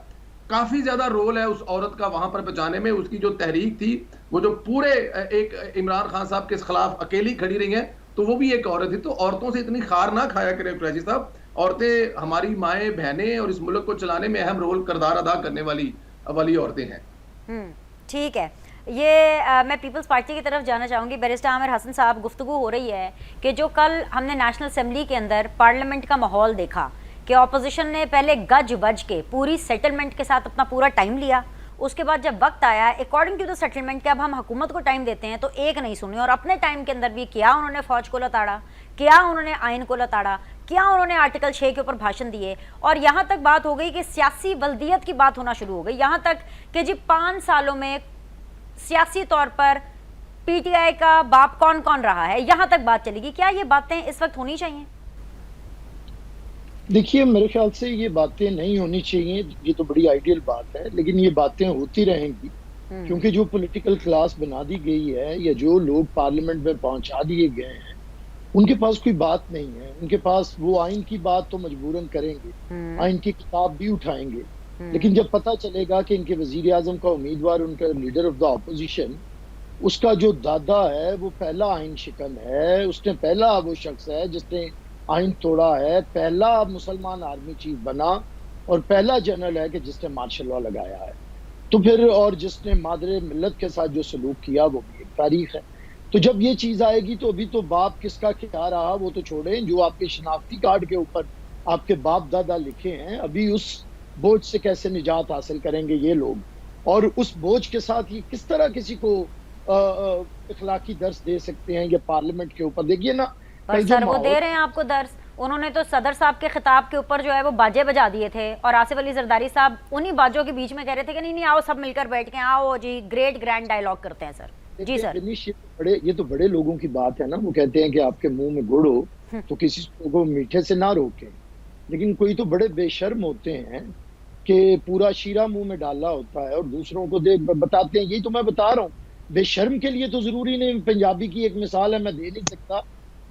काफी ज्यादा रोल है उस औरत का वहां पर बचाने में। उसकी जो तहरीक थी, वो जो पूरे एक इमरान खान साहब के खिलाफ अकेली खड़ी रही हैं, तो वो भी एक औरत थी। तो औरतों से इतनी खार ना खाया करें कुरैशी साहब। औरतें हमारी माएँ बहनें और इस मुल्क को चलाने में अहम रोल किरदार अदा करने वाली औरतें हैं। ठीक है। ये मैं पीपल्स पार्टी की तरफ जाना चाहूँगी। बैरिस्टर आमिर हसन साहब, गुफ्तगू हो रही है कि जो कल हमने नेशनल असेंबली के अंदर पार्लियामेंट का माहौल देखा कि ऑपोजिशन ने पहले गज बज के पूरी सेटलमेंट के साथ अपना पूरा टाइम लिया, उसके बाद जब वक्त आया अकॉर्डिंग टू द सेटलमेंट के अब हम हुकूमत को टाइम देते हैं, तो एक नहीं सुनी, और अपने टाइम के अंदर भी क्या उन्होंने फौज को लताड़ा, क्या उन्होंने आइन को लताड़ा, क्या उन्होंने आर्टिकल 6 के ऊपर भाषण दिए, और यहाँ तक बात हो गई कि सियासी बल्दियत की बात होना शुरू हो गई, यहाँ तक कि जी 5 सालों में सियासी तौर पर PTI का बाप कौन कौन रहा है, यहाँ तक बात चलेगी। क्या ये बातें इस वक्त होनी चाहिए? देखिए मेरे ख्याल से ये बातें नहीं होनी चाहिए, ये तो बड़ी आइडियल बात है, लेकिन ये बातें होती रहेंगी क्योंकि जो पॉलिटिकल क्लास बना दी गई है या जो लोग पार्लियामेंट में पहुंचा दिए गए हैं, उनके पास कोई बात नहीं है। उनके पास वो आइन की बात तो मजबूरन करेंगे, आइन की किताब भी उठाएंगे, लेकिन जब पता चलेगा कि इनके वजीर आजम का उम्मीदवार, उनका लीडर ऑफ द अपोजिशन, उसका जो दादा है वो पहला आइन शिकन है, उसने पहला वो शख्स है जिसने आइन तोड़ा है, पहला मुसलमान आर्मी चीफ बना और पहला जनरल है कि जिसने मार्शल लॉ लगाया है, तो फिर और जिसने मादरे मिल्लत के साथ जो सलूक किया वो भी एक तारीख है। तो जब ये चीज आएगी तो अभी तो बाप किसका क्या रहा वो तो छोड़ें, जो आपके शनाख्ती कार्ड के ऊपर आपके बाप दादा लिखे हैं, अभी उस बोझ से कैसे निजात हासिल करेंगे ये लोग, और उस बोझ के साथ ये किस तरह किसी को इखलाकी दर्स दे सकते हैं ये पार्लियामेंट के ऊपर। देखिए ना, पर सर वो दे रहे हैं आपको दर्स। उन्होंने तो सदर साहब के खिताब के ऊपर जो है वो बाजे बजा दिए थे, और आसिफ अली जरदारी साहब उन्हीं बाजों के बीच में कह रहे थे कि नहीं नहीं आओ सब मिलकर बैठ के आओ जी ग्रेट ग्रैंड डायलॉग करते हैं सर। जी सर। ये तो बड़े लोगों की बात है ना, वो कहते हैं कि आपके मुंह में गुड़ हो तो किसी को मीठे से ना रोके, लेकिन कोई तो बड़े बेशर्म होते हैं कि पूरा शीरा मुंह में डाला होता है और दूसरों को देख बताते हैं। यही तो मैं बता रहा हूँ, बेशर्म के लिए तो जरूरी नहीं, पंजाबी की एक मिसाल है मैं दे नहीं सकता,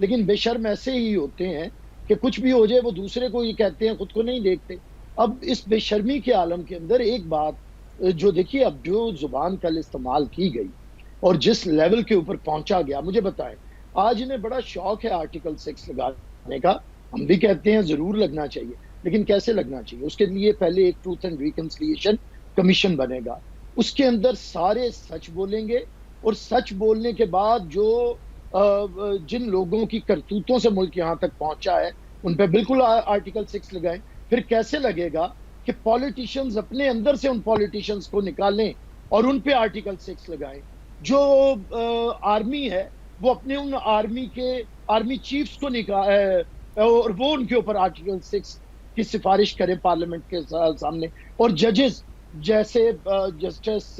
लेकिन बेशर्म ऐसे ही होते हैं कि कुछ भी हो जाए वो दूसरे को ये कहते हैं, खुद को नहीं देखते। अब इस बेशर्मी के आलम के अंदर एक बात जो देखिए, अब जो जुबान कल इस्तेमाल की गई और जिस लेवल के ऊपर पहुंचा गया, मुझे बताएं आज इन्हें बड़ा शौक है आर्टिकल 6 लगाने का। हम भी कहते हैं जरूर लगना चाहिए, लेकिन कैसे लगना चाहिए? उसके लिए पहले एक ट्रूथ एंड रिकंसिलिएशन कमीशन बनेगा, उसके अंदर सारे सच बोलेंगे, और सच बोलने के बाद जो जिन लोगों की करतूतों से मुल्क यहाँ तक पहुंचा है उन पे बिल्कुल आर्टिकल 6 लगाएं। फिर कैसे लगेगा कि पॉलिटिशियंस अपने अंदर से उन पॉलिटिशियंस को निकालें और उन पे आर्टिकल 6 लगाएं। जो आर्मी है वो अपने उन आर्मी चीफ्स को और वो उनके ऊपर आर्टिकल 6 की सिफारिश करे पार्लियामेंट के सामने। और जजेस जैसे जस्टिस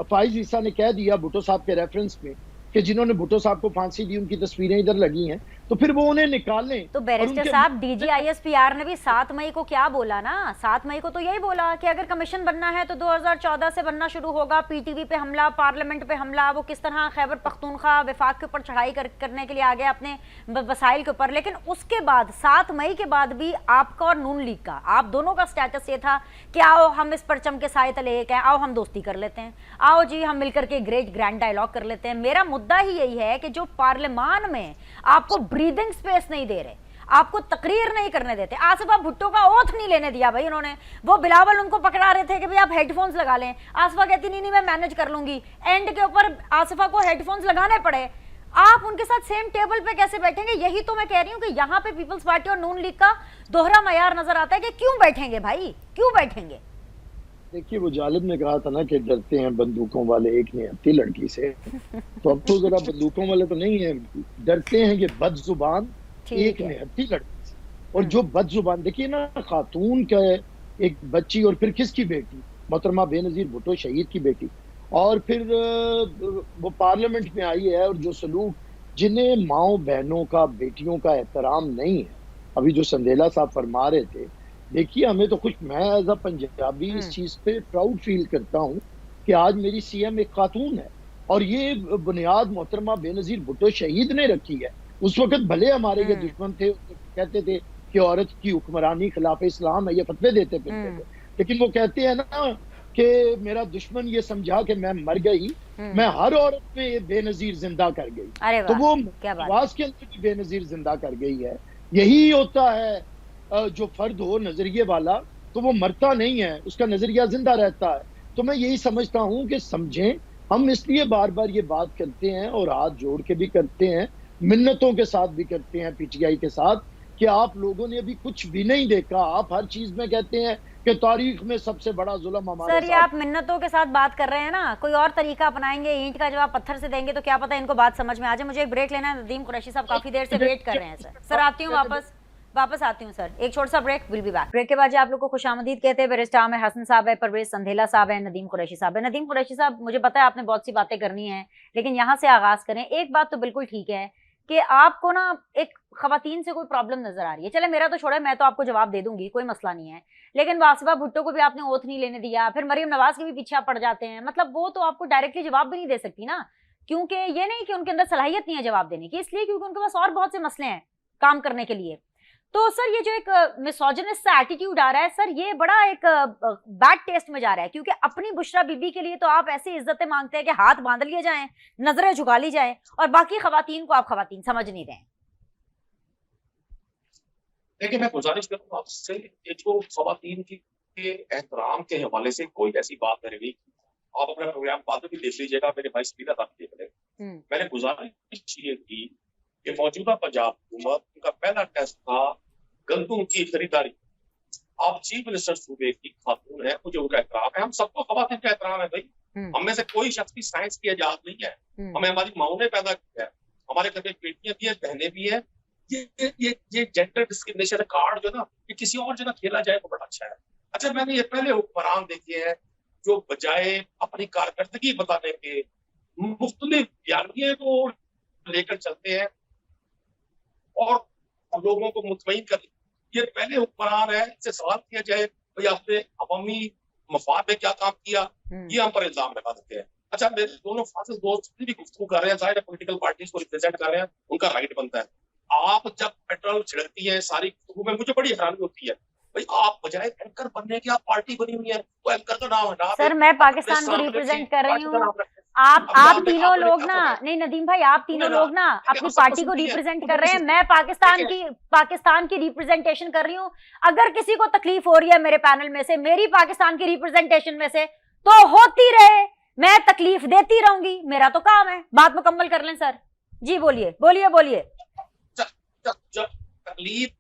फाइज ईसा ने कह दिया भुट्टो साहब के रेफरेंस में कि जिन्होंने भुट्टो साहब को फांसी दी उनकी तस्वीरें इधर लगी हैं, तो फिर वो उन्हें निकालें। तो बैरिस्टर साहब, DGISPR ने भी 7 मई को क्या बोला ना, 7 मई को तो यही बोला कि अगर कमीशन बनना है तो 2014 से बनना शुरू होगा। PTV पे हमला, पार्लियामेंट पे हमला, वो किस तरह खैबर पख्तूनख्वा वफाक के ऊपर चढ़ाई करने के लिए आ गया अपने वसाइल के ऊपर। लेकिन उसके बाद 7 मई के बाद भी आपका और नून लीग का, आप दोनों का स्टेटस ये था कि आओ हम इस परचम के साए तले एक हैं, आओ हम दोस्ती कर लेते हैं, आओ जी हम मिलकर के ग्रैंड डायलॉग कर लेते हैं। मेरा मुद्दा ही यही है कि जो पार्लियामान में आपको ब्रीदिंग स्पेस नहीं दे रहे, आपको तकरीर नहीं करने देते। आसिफा भुट्टो का ओथ नहीं लेने दिया भाई उन्होंने। वो बिलावल उनको पकड़ा रहे थे कि भाई आप हेडफोन्स लगा लें, आसिफा कहती नहीं मैं मैनेज कर लूंगी, एंड के ऊपर आसिफा को हेडफोन्स लगाने पड़े। आप उनके साथ सेम टेबल पे कैसे बैठेंगे? यही तो मैं कह रही हूं कि यहाँ पे पीपल्स पार्टी और नून लीग का दोहरा मयार नजर आता है कि क्यों बैठेंगे भाई, क्यों बैठेंगे? देखिए, वो जालिब ने कहा था ना कि डरते हैं बंदूकों वाले एक निहत्ती लड़की से, तो अब तो जरा बंदूकों वाले तो नहीं है, डरते हैं ये बदजुबान एक निहत्ती लड़की से। और जो बदजुबान, देखिए ना, खातून का एक बच्ची और फिर किसकी बेटी, मोहतरमा बेनजीर भुट्टो शहीद की बेटी, और फिर वो पार्लियामेंट में आई है। और जो सलूक, जिन्हें माओ बहनों का, बेटियों का एहतराम नहीं है, अभी जो संदेला साहब फरमा रहे थे, देखिए हमें तो मैं एज अ पंजाबी इस चीज पे प्राउड फील करता हूँ कि आज मेरी CM एक खातून है, और ये बुनियाद मोहतरमा बेनजीर भुट्टो शहीद ने रखी है। उस वक्त भले हमारे ये दुश्मन थे, कहते थे कि औरत की हुक्मरानी खिलाफ इस्लाम है, ये फतवे देते फिरते थे, लेकिन वो कहते हैं ना कि मेरा दुश्मन ये समझा कि मैं मर गई, मैं हर औरत पे बेनजीर जिंदा कर गई। तो वो आवाज के अंदर भी बेनजीर जिंदा कर गई है। यही होता है जो फर्द हो नजरिए वाला, तो वो मरता नहीं है, उसका नजरिया जिंदा रहता है। तो मैं यही समझता हूं कि समझें, हम इसलिए बार बार ये बात करते हैं और हाथ जोड़ के भी करते हैं, मिन्नतों के साथ भी करते हैं PTI के साथ, कि आप लोगों ने अभी कुछ भी नहीं देखा। आप हर चीज में कहते हैं कि तारीख में सबसे बड़ा जुल्म हमारे साथ। सर, ये आप मिन्नतों के साथ बात कर रहे हैं ना, कोई और तरीका अपनाएंगे, ईंट का जवाब पत्थर से देंगे तो क्या पता इनको बात समझ में आ जाए। मुझे एक ब्रेक लेना है, नदीम कुरैशी साहब काफी देर से वेट कर रहे हैं। सर आती हूँ, वापस आती हूँ सर, एक छोटा सा break, will be back. Break के बाद आप लोग को खुशामदीद कहते हैं। बैरिस्टर आमिर हसन साहब है, परवेज संधेला साहब है, नदीम कुरैशी साहब है। नदीम कुरैशी साहब, मुझे पता है आपने बहुत सी बातें करनी है, लेकिन यहाँ से आगाज करें। एक बात तो बिल्कुल ठीक है कि आपको ना एक खवातीन से कोई प्रॉब्लम नजर आ रही है। चले मेरा तो छोड़ा, मैं तो आपको जवाब दे दूंगी, कोई मसला नहीं है, लेकिन आसिफा भुट्टो को भी आपने ओथ नहीं लेने दिया, फिर मरियम नवाज के भी पीछे पड़ जाते हैं। मतलब वो तो आपको डायरेक्टली जवाब भी नहीं दे सकती ना, क्योंकि ये नहीं कि उनके अंदर सलाहियत नहीं है जवाब देने की, इसलिए क्योंकि उनके पास और बहुत से मसले हैं काम करने के लिए। तो सर, ये जो एक मिसोजिनिस्ट सा एटीट्यूड आ रहा है सर, ये बड़ा एक बैड टेस्ट में जा रहा है, क्योंकि अपनी बुशरा बीबी के लिए तो आप ऐसी इज्जतें मांगते हैं कि हाथ बांध लिए जाएं, नजरें झुका ली जाएं, और बाकी खवातीन को आप खवातीन समझ नहीं रहे। देखिए, मैं गुजारिश करूंगा आपसे, जो खवातीन के एहतराम के हवाले से कोई ऐसी बात मैंने नहीं की। आप अपना प्रोग्राम बाद में भी देख लीजिएगा, मेरे भाई स्पीकर आप देख लें। मैंने गुजारिश ये की कि मौजूदा पंजाब हुकूमत, उनका पहला टेस्ट था गंदुम की खरीदारी। आप चीफ मिनिस्टर सूबे की खातून है, मुझे उनका एहतराम है, हम सबको खवातीन का एहतराम है भाई। हम में से कोई शख्स भी साइंस की इजाजत नहीं है, हमें हमारी माओ ने पैदा किया है, हमारे घर में बेटियां भी है, बहनें भी है। ये जेंडर डिस्क्रिमिनेशन कार्ड जो ना, ये किसी और जगह खेला जाए तो बड़ा अच्छा है। अच्छा, मैंने ये पहले हुक्मरान देखे हैं जो बजाय अपनी कारकर्दगी बताने के मुख्तलिफ बयानिए को लेकर चलते हैं और लोगों को मुतमईन कर। ये पहले हुक्मरान है, इससे सवाल किया जाए भाई आपने अवामी मफाद में क्या काम किया, ये हम पर इल्जाम लगा देते हैं। अच्छा, मेरे दोनों फासिल दोस्त भी गुफ्तगू कर रहे हैं, जाहिर है पॉलिटिकल पार्टीज को रिप्रेजेंट कर रहे हैं, उनका राइट बनता है। आप जब पेट्रोल छिड़कती है सारी गुफ्तगू में, मुझे बड़ी हैरानी होती है भाई, आप बजाय एंकर बनने की आप पार्टी बनी हुई है, वो एंकर का नाम हटा। सर, मैं पाकिस्तान को रिप्रेजेंट कर रही हूँ, आप तीनों लोग ना, नहीं नदीम भाई, आप तीनों लोग ना अपनी पार्टी को रिप्रेजेंट कर रहे हैं, मैं पाकिस्तान की रिप्रेजेंटेशन कर रही हूँ। अगर किसी को तकलीफ हो रही है मेरे पैनल में से, मेरी पाकिस्तान की रिप्रेजेंटेशन में से, तो होती रहे, मैं तकलीफ देती रहूंगी, मेरा तो काम है। बात मुकम्मल कर लें सर। जी बोलिए बोलिए बोलिए। तकलीफ,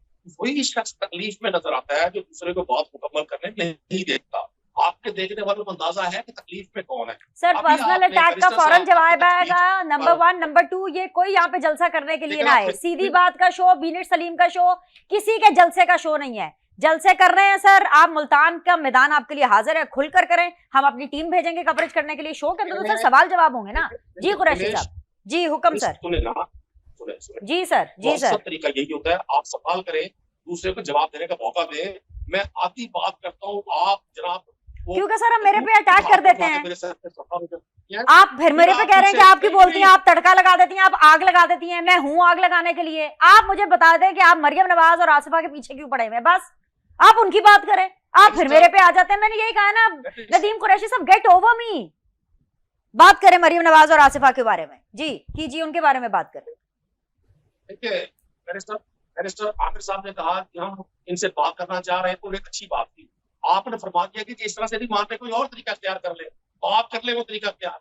वही शख्स तकलीफ में नजर आता है जो दूसरे को बात मुकम्मल करने नहीं देता। आपके देखने वालों को अंदाजा है कि तकलीफ में कौन है। सर पर्सनल अटैक का फौरन जवाब आएगा। नंबर 1, नंबर 2, ये कोई यहाँ पे जलसा करने के लिए ना आए। सीधी बात का शो, बीनिट सलीम का शो, किसी के जलसे का शो नहीं है। जलसे कर रहे हैं सर आप, मुल्तान का मैदान आपके लिए हाजिर है, खुलकर करें। हम अपनी टीम भेजेंगे कवरेज करने के लिए। शो के अंदर तो सर सवाल जवाब होंगे ना। जी कुरैशी साहब, जी हुक्म सर। जी सर, जी सर। तरीका यही होता है, आप सवाल करें, दूसरे को जवाब देने का मौका दें। मैं आधी बात करता हूँ, आप जनाब, क्योंकि सर हम मेरे पे अटैक कर देते हैं। आप फिर मेरे पे कह रहे हैं कि आपकी बोलती हैं, आप तड़का लगा देती हैं, आप आग लगा देती हैं। मैं हूं आग लगाने के लिए। आप मुझे बता दें कि आप मरियम नवाज और आसिफा के पीछे क्यों पड़े हुए हैं। बस आप उनकी बात करें, आप फिर मेरे पे आ जाते हैं। मैंने यही कहा ना नदीम कुरैशी साहब, गेट ओवर मी। बात करें मरियम नवाज और आसिफा के बारे में। जी कीजिए, उनके बारे में बात करें। देखिए बैरिस्टर आमिर साहब ने कहा कि हम इनसे बात करना चाह रहे हैं, तो एक अच्छी बात थी। आपने फरमा दिया कि इस तरह से नहीं मानते, कोई और तरीका इख्तियार कर ले, तो आप कर ले वो तरीका इख्तियार।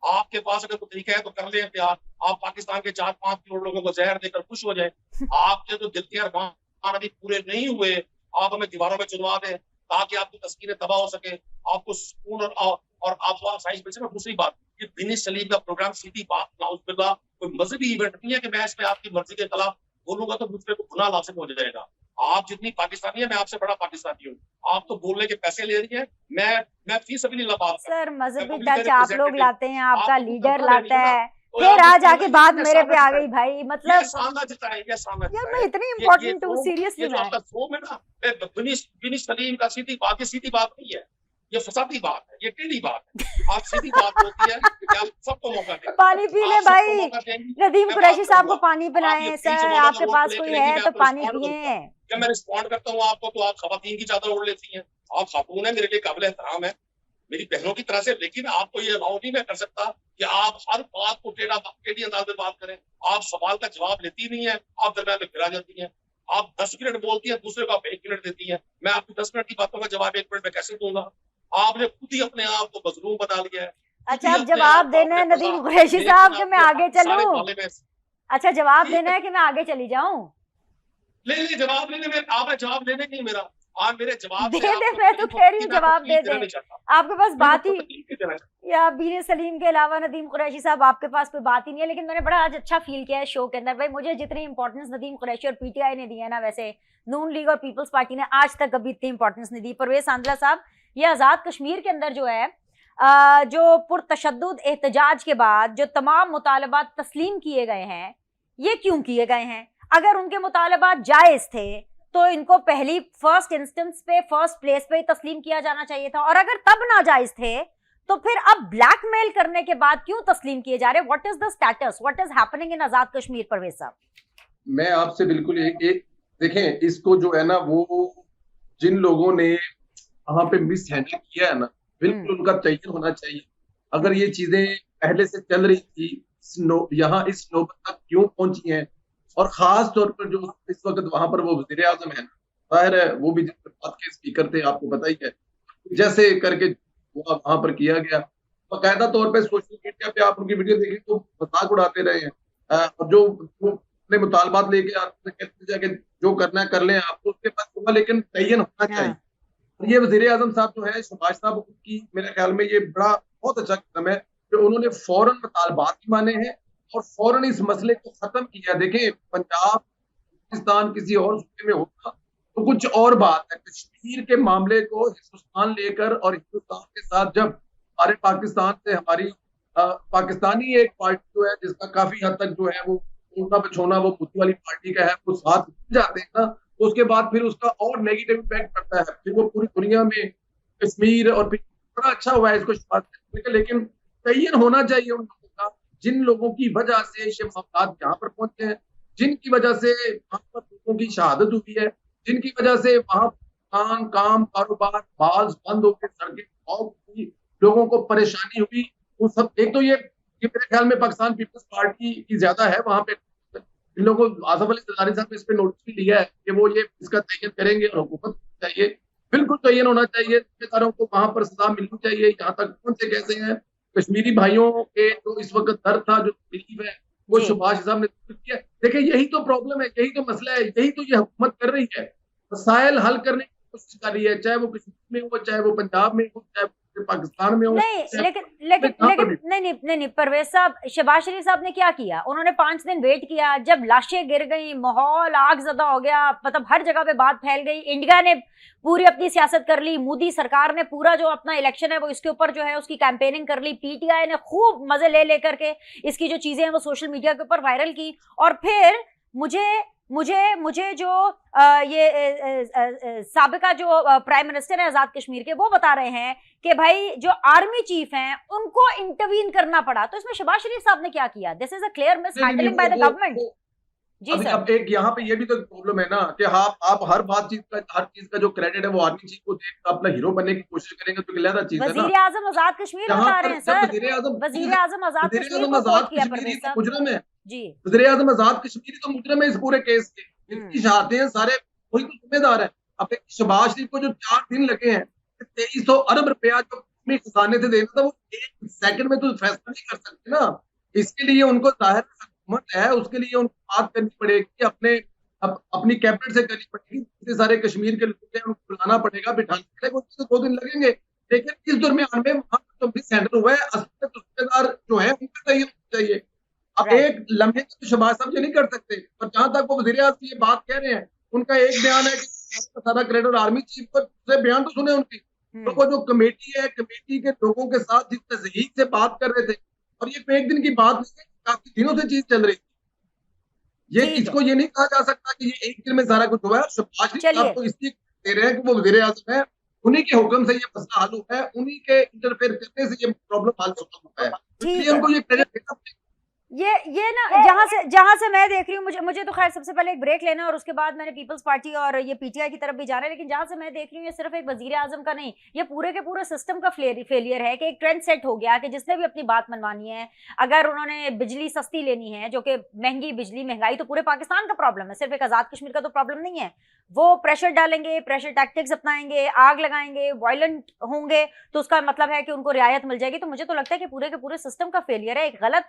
आपके पास अगर कोई तरीका है तो कर ले इख्तियार। आप पाकिस्तान के 4-5 करोड़ लोगों को जहर देकर खुश हो जाए। आपके जो दिल के अरमान अभी पूरे नहीं हुए, आप हमें दीवारों में चुनवा दें ताकि आपकी तस्कीरें तबाह हो सके, आपको सुकून और आपको आसाइश मिल सके। दूसरी बात, ये बीनिट सलीम का प्रोग्राम सीधी बात नाउज़ुबिल्लाह कोई मजहबी इवेंट नहीं है कि मैं इसमें आपकी मर्जी के खिलाफ बोलूंगा तो दूसरे को गुनाह लाजिम हो जाएगा। आप जितनी पाकिस्तानी है, मैं आपसे बड़ा पाकिस्तानी हूँ। आप तो बोलने के पैसे ले रही है, मैं फी सबिलिल्लाह बात सर मजहबी टच आप लोग लाते हैं, आपका लीडर लाता है, फिर आज आके बात मेरे पे आ गई भाई। मतलब यार मैं इतनी इम्पोर्टेंट हूँ सीरियसली। बीनिट सलीम का सीधी बात नहीं है, ये फसादी बात है, ये टेढ़ी बात है। आप सीधी बात होती है कि आप सबको मौका दें। पानी पी ले भाई, नदीम कुरैशी साहब को पानी पिलाएं सर। आपके पास कोई है तो पानी पिए। जब मैं रिस्पॉन्ड करता हूँ आपको तो आप खवातीन की चादर ओढ़ लेती हैं। आप खातून है, मेरे लिए काबिल एहतराम है, मेरी बहनों की तरह से। लेकिन आपको ये अलाउ नहीं मैं कर सकता कि आप हर बात को टेढ़ी अंदाज में बात करें। आप सवाल का जवाब लेती नहीं है, आप दरम्यान में फिरा जाती हैं। आप 10 मिनट बोलती हैं, दूसरे को आप 1 मिनट देती हैं। मैं आपकी 10 मिनट की बातों का जवाब 1 मिनट में कैसे दूंगा? आपने खुद ही अपने आप को मजलूम बना लिया है। अच्छा अब जवाब देना है नदीम कुरैशी साहब कि मैं आगे चलूं? अच्छा जवाब देना है कि मैं आगे चली जाऊं? ले जवाब लेने में, आपने जवाब लेने नहीं मेरा, आप मेरे जवाब दे दे। मैं तो कह रही हूँ जवाब दे दे। आपके पास बात ही, या बीनिट सलीम के अलावा नदीम कुरैशी साहब आपके पास कोई बात ही नहीं है। लेकिन मैंने बड़ा आज अच्छा फील किया है शो के अंदर। भाई मुझे जितनी इंपॉर्टेंस नदीम कुरैशी और पीटीआई ने दी है ना, वैसे नून लीग और पीपल्स पार्टी ने आज तक कभी इतनी इंपॉर्टेंस नहीं दी। परवेज सांदला साहब, ये आज़ाद कश्मीर के अंदर जो है जो पुरतशद्दुद एहतजाज के बाद जो तमाम मुतालबात तस्लीम किए गए हैं, ये क्यों किए गए हैं? अगर उनके मुतालबात जायज़ थे तो इनको पहली फर्स्ट इंस्टेंस पे, फर्स्ट प्लेस पे ही तस्लीम किया जाना चाहिए था। और अगर तब नाजायज थे तो फिर अब ब्लैकमेल करने के बाद क्यों तस्लीम किए जा रहे? What is the status, what is happening in Azad Kashmir? Parvez साहब, मैं आपसे बिल्कुल एक देखें, इसको जो है ना, वो जिन लोगों ने वहां पे मिस हैंडल किया है ना, बिल्कुल उनका तयन होना चाहिए। अगर ये चीजें पहले से चल रही थी, यहाँ इस नौबत तक क्यों पहुंची हैं? और खास तौर पर जो इस वक्त वहां पर वो वज़ीर आज़म है, जाहिर है वो भी जिस बात के स्पीकर थे, आपको पता ही है, जैसे करके वहां पर किया गया। बाकायदा तौर पे सोशल मीडिया पे आप उनकी वीडियो देखें तो मजाक उड़ाते रहे हैं। जो अपने मुतालबात लेके आते कहते जाके जो करना है कर लें आप, तो उसके पास होगा, लेकिन तयन होना चाहिए। ये वज़ीर आज़म साहब जो है, शहबाज साहब की, मेरे ख्याल में ये बड़ा बहुत अच्छा कदम है जो उन्होंने फौरन मुतालबात भी माने हैं और फौरन इस मसले को खत्म किया। देखें, पंजाब पाकिस्तान किसी और सूबे में होता तो कुछ और बात है। कश्मीर के मामले को हिंदुस्तान लेकर और हिंदुस्तान के साथ जब हमारे पाकिस्तान से हमारी पाकिस्तानी एक पार्टी जो है जिसका काफी हद तक जो है वो उनका बिछोना वो मोदी वाली पार्टी का है, वो साथ जाते हैं ना, तो उसके बाद फिर उसका और नेगेटिव इम्पैक्ट पड़ता है। फिर वो पूरी दुनिया में कश्मीर और बड़ा अच्छा हुआ है इसको शुरुआत, लेकिन तयन होना चाहिए उन लोगों का, जिन लोगों की वजह से ये मामलात यहाँ पर पहुंचे हैं, जिनकी वजह से वहां पर लोगों की शहादत हुई है, जिनकी वजह से वहां काम कारोबार बाज बंद होकर सड़कें ब्लॉक हुई, लोगों को परेशानी हुई। वो सब एक तो ये मेरे ख्याल में पाकिस्तान पीपल्स पार्टी की ज्यादा है वहां पे। इन लोगों को आसफ अली जरदारी साहब ने इस पे नोटिस भी लिया है कि वो ये इसका तयन करेंगे और हुकूमत चाहिए, बिल्कुल तयन होना चाहिए, जिम्मेदारों को वहां पर सजा मिलनी चाहिए। यहाँ तक कौन से कैसे हैं कश्मीरी भाइयों के जो इस वक्त दर्द था, जो तकलीफ है, वो शहबाज साहब ने किया। देखिए यही तो प्रॉब्लम है, यही तो मसला है, यही तो ये हुकूमत कर रही है, मसाइल हल करने की कोशिश कर रही है, चाहे वो कश्मीर में हो, चाहे वो पंजाब में हो, चाहे पाकिस्तान में हो। नहीं लेकिन परवेज साहब, शहबाज शरीफ साहब ने क्या किया? उन्होंने 5 दिन वेट किया, जब लाशें गिर गई, माहौल आग ज़दा हो गया, मतलब हर जगह पे बात फैल गई, इंडिया ने पूरी अपनी सियासत कर ली, मोदी सरकार ने पूरा जो अपना इलेक्शन है वो इसके ऊपर जो है उसकी कैंपेनिंग कर ली, पीटीआई ने खूब मजे ले लेकर के इसकी जो चीजें हैं वो सोशल मीडिया के ऊपर वायरल की। और फिर मुझे जो ये साबिका जो प्राइम मिनिस्टर है आजाद कश्मीर के, वो बता रहे हैं कि भाई जो आर्मी चीफ हैं उनको इंटरवीन करना पड़ा। तो इसमें शहबाज शरीफ साहब ने क्या किया? This is a clear mishandling by the government. जी सर। अब एक यहाँ पे ये भी तो प्रॉब्लम है ना कि हाँ आप हर चीज का जो क्रेडिट है वो आर्मी चीफ को देकर अपना हीरो बनने की कोशिश करेंगे तो लहदा चीज है ना। वजीर आजम आजाद कश्मीर बता रहे हैं सर, वजीर आजम आजाद कश्मीर को कोट किया परवेज साहब। मुजरिम है जी, वजीर आजम आजाद कश्मीरी तो मुजरिम है इस पूरे केस के, इनकी शहादतें हैं सारे, वही तो जिम्मेदार है। अब शहबाज शरीफ को जो 4 दिन लगे हैं, 2300 अरब रुपया जो खजाने से देना था, वो 1 सेकंड में तो फैसला नहीं कर सकते ना। इसके लिए उनको जाहिर हुकूमत है, उसके लिए उनको बात करनी पड़ेगी, अपनी कैबिनेट से करनी पड़ेगी, इतने सारे कश्मीर के लोग हैं उनको बुलाना पड़ेगा, बिठाना पड़ेगा, उससे 2 दिन लगेंगे। लेकिन इस दरमियान में वहां तो मिस हैंडल हुआ है, असलियत रिश्तेदार जो है उनका सही होना चाहिए। अब एक लम्हे तो शहबाज साहब ये नहीं कर सकते। और जहां तक वो वज़ीर आज़म ये बात कह रहे हैं, उनका एक बयान है कि सारा क्रेडिट आर्मी चीफ पर, दूसरे बयान तो सुने उनकी। तो वो जो कमेटी है, कमेटी के लोगों के साथ जिस तस्हीक से बात कर रहे थे, और ये एक दिन की बात नहीं है, काफी दिनों से चीज चल रही थी। ये इसको ये नहीं कहा जा सकता कि ये एक दिन में सारा कुछ हुआ है। शहबाज शरीफ साहब तो इसलिए दे रहे हैं कि वो वज़ीर आज़म है, उन्हीं के हुक्म से ये मसला हल हुआ है, उन्हीं के इंटरफेयर करने से ये प्रॉब्लम हल हुआ है, इसलिए उनको ये क्रेडिट देना पड़ेगा। ये ना जहां से मैं देख रही हूँ, मुझे तो खैर सबसे पहले एक ब्रेक लेना है और उसके बाद मैंने पीपल्स पार्टी और ये पीटीआई की तरफ भी जाना है। लेकिन जहां से मैं देख रही हूँ, ये सिर्फ एक वजीर आजम का नहीं, ये पूरे के पूरे सिस्टम का फेलियर है कि एक ट्रेंड सेट हो गया कि जिसने भी अपनी बात मनवानी है, अगर उन्होंने बिजली सस्ती लेनी है, जो कि महंगी बिजली, महंगाई तो पूरे पाकिस्तान का प्रॉब्लम है, सिर्फ एक आजाद कश्मीर का तो प्रॉब्लम नहीं है। वो प्रेशर डालेंगे, प्रेशर टैक्टिक्स अपनाएंगे, आग लगाएंगे, वायलेंट होंगे, तो उसका मतलब है कि उनको रियायत मिल जाएगी। तो मुझे तो लगता है कि पूरे के पूरे सिस्टम का फेलियर है, एक गलत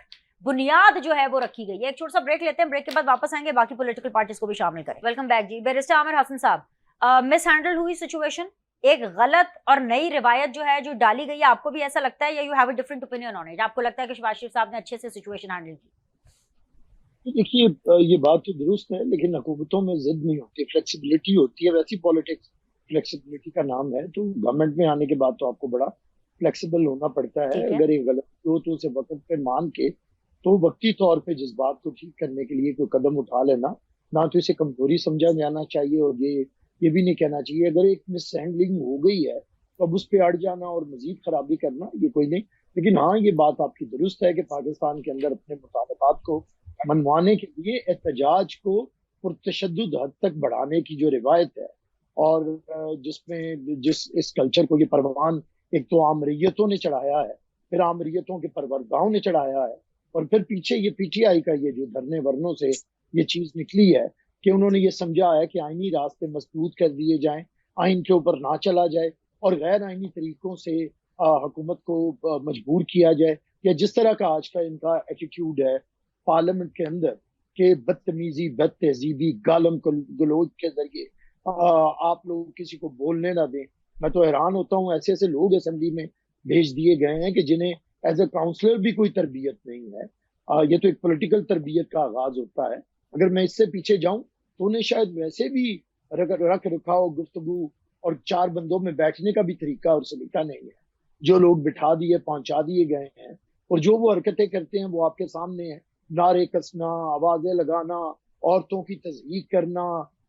बुनियाद जो है वो रखी गई है। एक छोटा सा ब्रेक लेते हैं, ब्रेक के बाद वापस आएंगे, बाकी पॉलिटिकल पार्टीज को भी शामिल करें। वेलकम बैक जी। बैरिस्टर आमिर हसन साहब, मिस हैंडल हुई सिचुएशन, एक गलत और नई रिवायत जो है जो डाली गई है, आपको भी ऐसा लगता है या you have a different opinion on it? आपको लगता है कि शहबाज शरीफ साहब ने अच्छे से सिचुएशन हैंडल की? देखिए, ये बात तो दुरुस्त है, लेकिन हुकूमतों में जिद नहीं होती, फ्लेक्सिबिलिटी होती है। वैसी पॉलिटिक्स फ्लेक्सिबिलिटी का नाम है, तो गवर्नमेंट में आने के बाद तो आपको बड़ा फ्लेक्सिबल होना पड़ता है। अगर एक गलत हो तो उसे वक्त पे मान के, तो वक्ती तौर पे जिस बात को ठीक करने के लिए कोई कदम उठा लेना, ना तो इसे कमजोरी समझा जाना चाहिए और ये भी नहीं कहना चाहिए अगर एक मिस हैंडलिंग हो गई है तो अब उस पर अड़ जाना और मजीद खराबी करना, ये कोई नहीं। लेकिन हाँ, ये बात आपकी दुरुस्त है कि पाकिस्तान के अंदर अपने मुतालबात को मनवाने के लिए एहतजाज को पुरतशद्दुद हद तक बढ़ाने की जो रिवायत है, और जिस इस कल्चर को ये परवान एक तो आमरीयतों ने चढ़ाया है, फिर आमरीयतों के परवरदाओं ने चढ़ाया है, और फिर पीछे ये पीटीआई का ये जो धरने वर्नों से ये चीज निकली है कि उन्होंने ये समझा है कि आईनी रास्ते मजबूत कर दिए जाएं, आइन के ऊपर ना चला जाए और गैर आईनी तरीकों से हुकूमत को मजबूर किया जाए, या जिस तरह का आज का इनका एटीट्यूड है पार्लियामेंट के अंदर के बदतमीजी, बदतहजीबी, गालम गलोच के जरिए आप लोग किसी को बोलने ना दें। मैं तो हैरान होता हूँ, ऐसे ऐसे लोग असेंबली में भेज दिए गए हैं कि जिन्हें एज ए काउंसलर भी कोई तरबियत नहीं है। ये तो एक पॉलिटिकल तरबियत का आगाज होता है। अगर मैं इससे पीछे जाऊं तो उन्हें शायद वैसे भी रख रखाव, गुफ्तगू और 4 बंदों में बैठने का भी तरीका और सलीका नहीं है। जो लोग बिठा दिए, पहुंचा दिए गए हैं, और जो वो हरकतें करते हैं वो आपके सामने है। नारे कसना, आवाजें लगाना, औरतों की तज़हीक करना,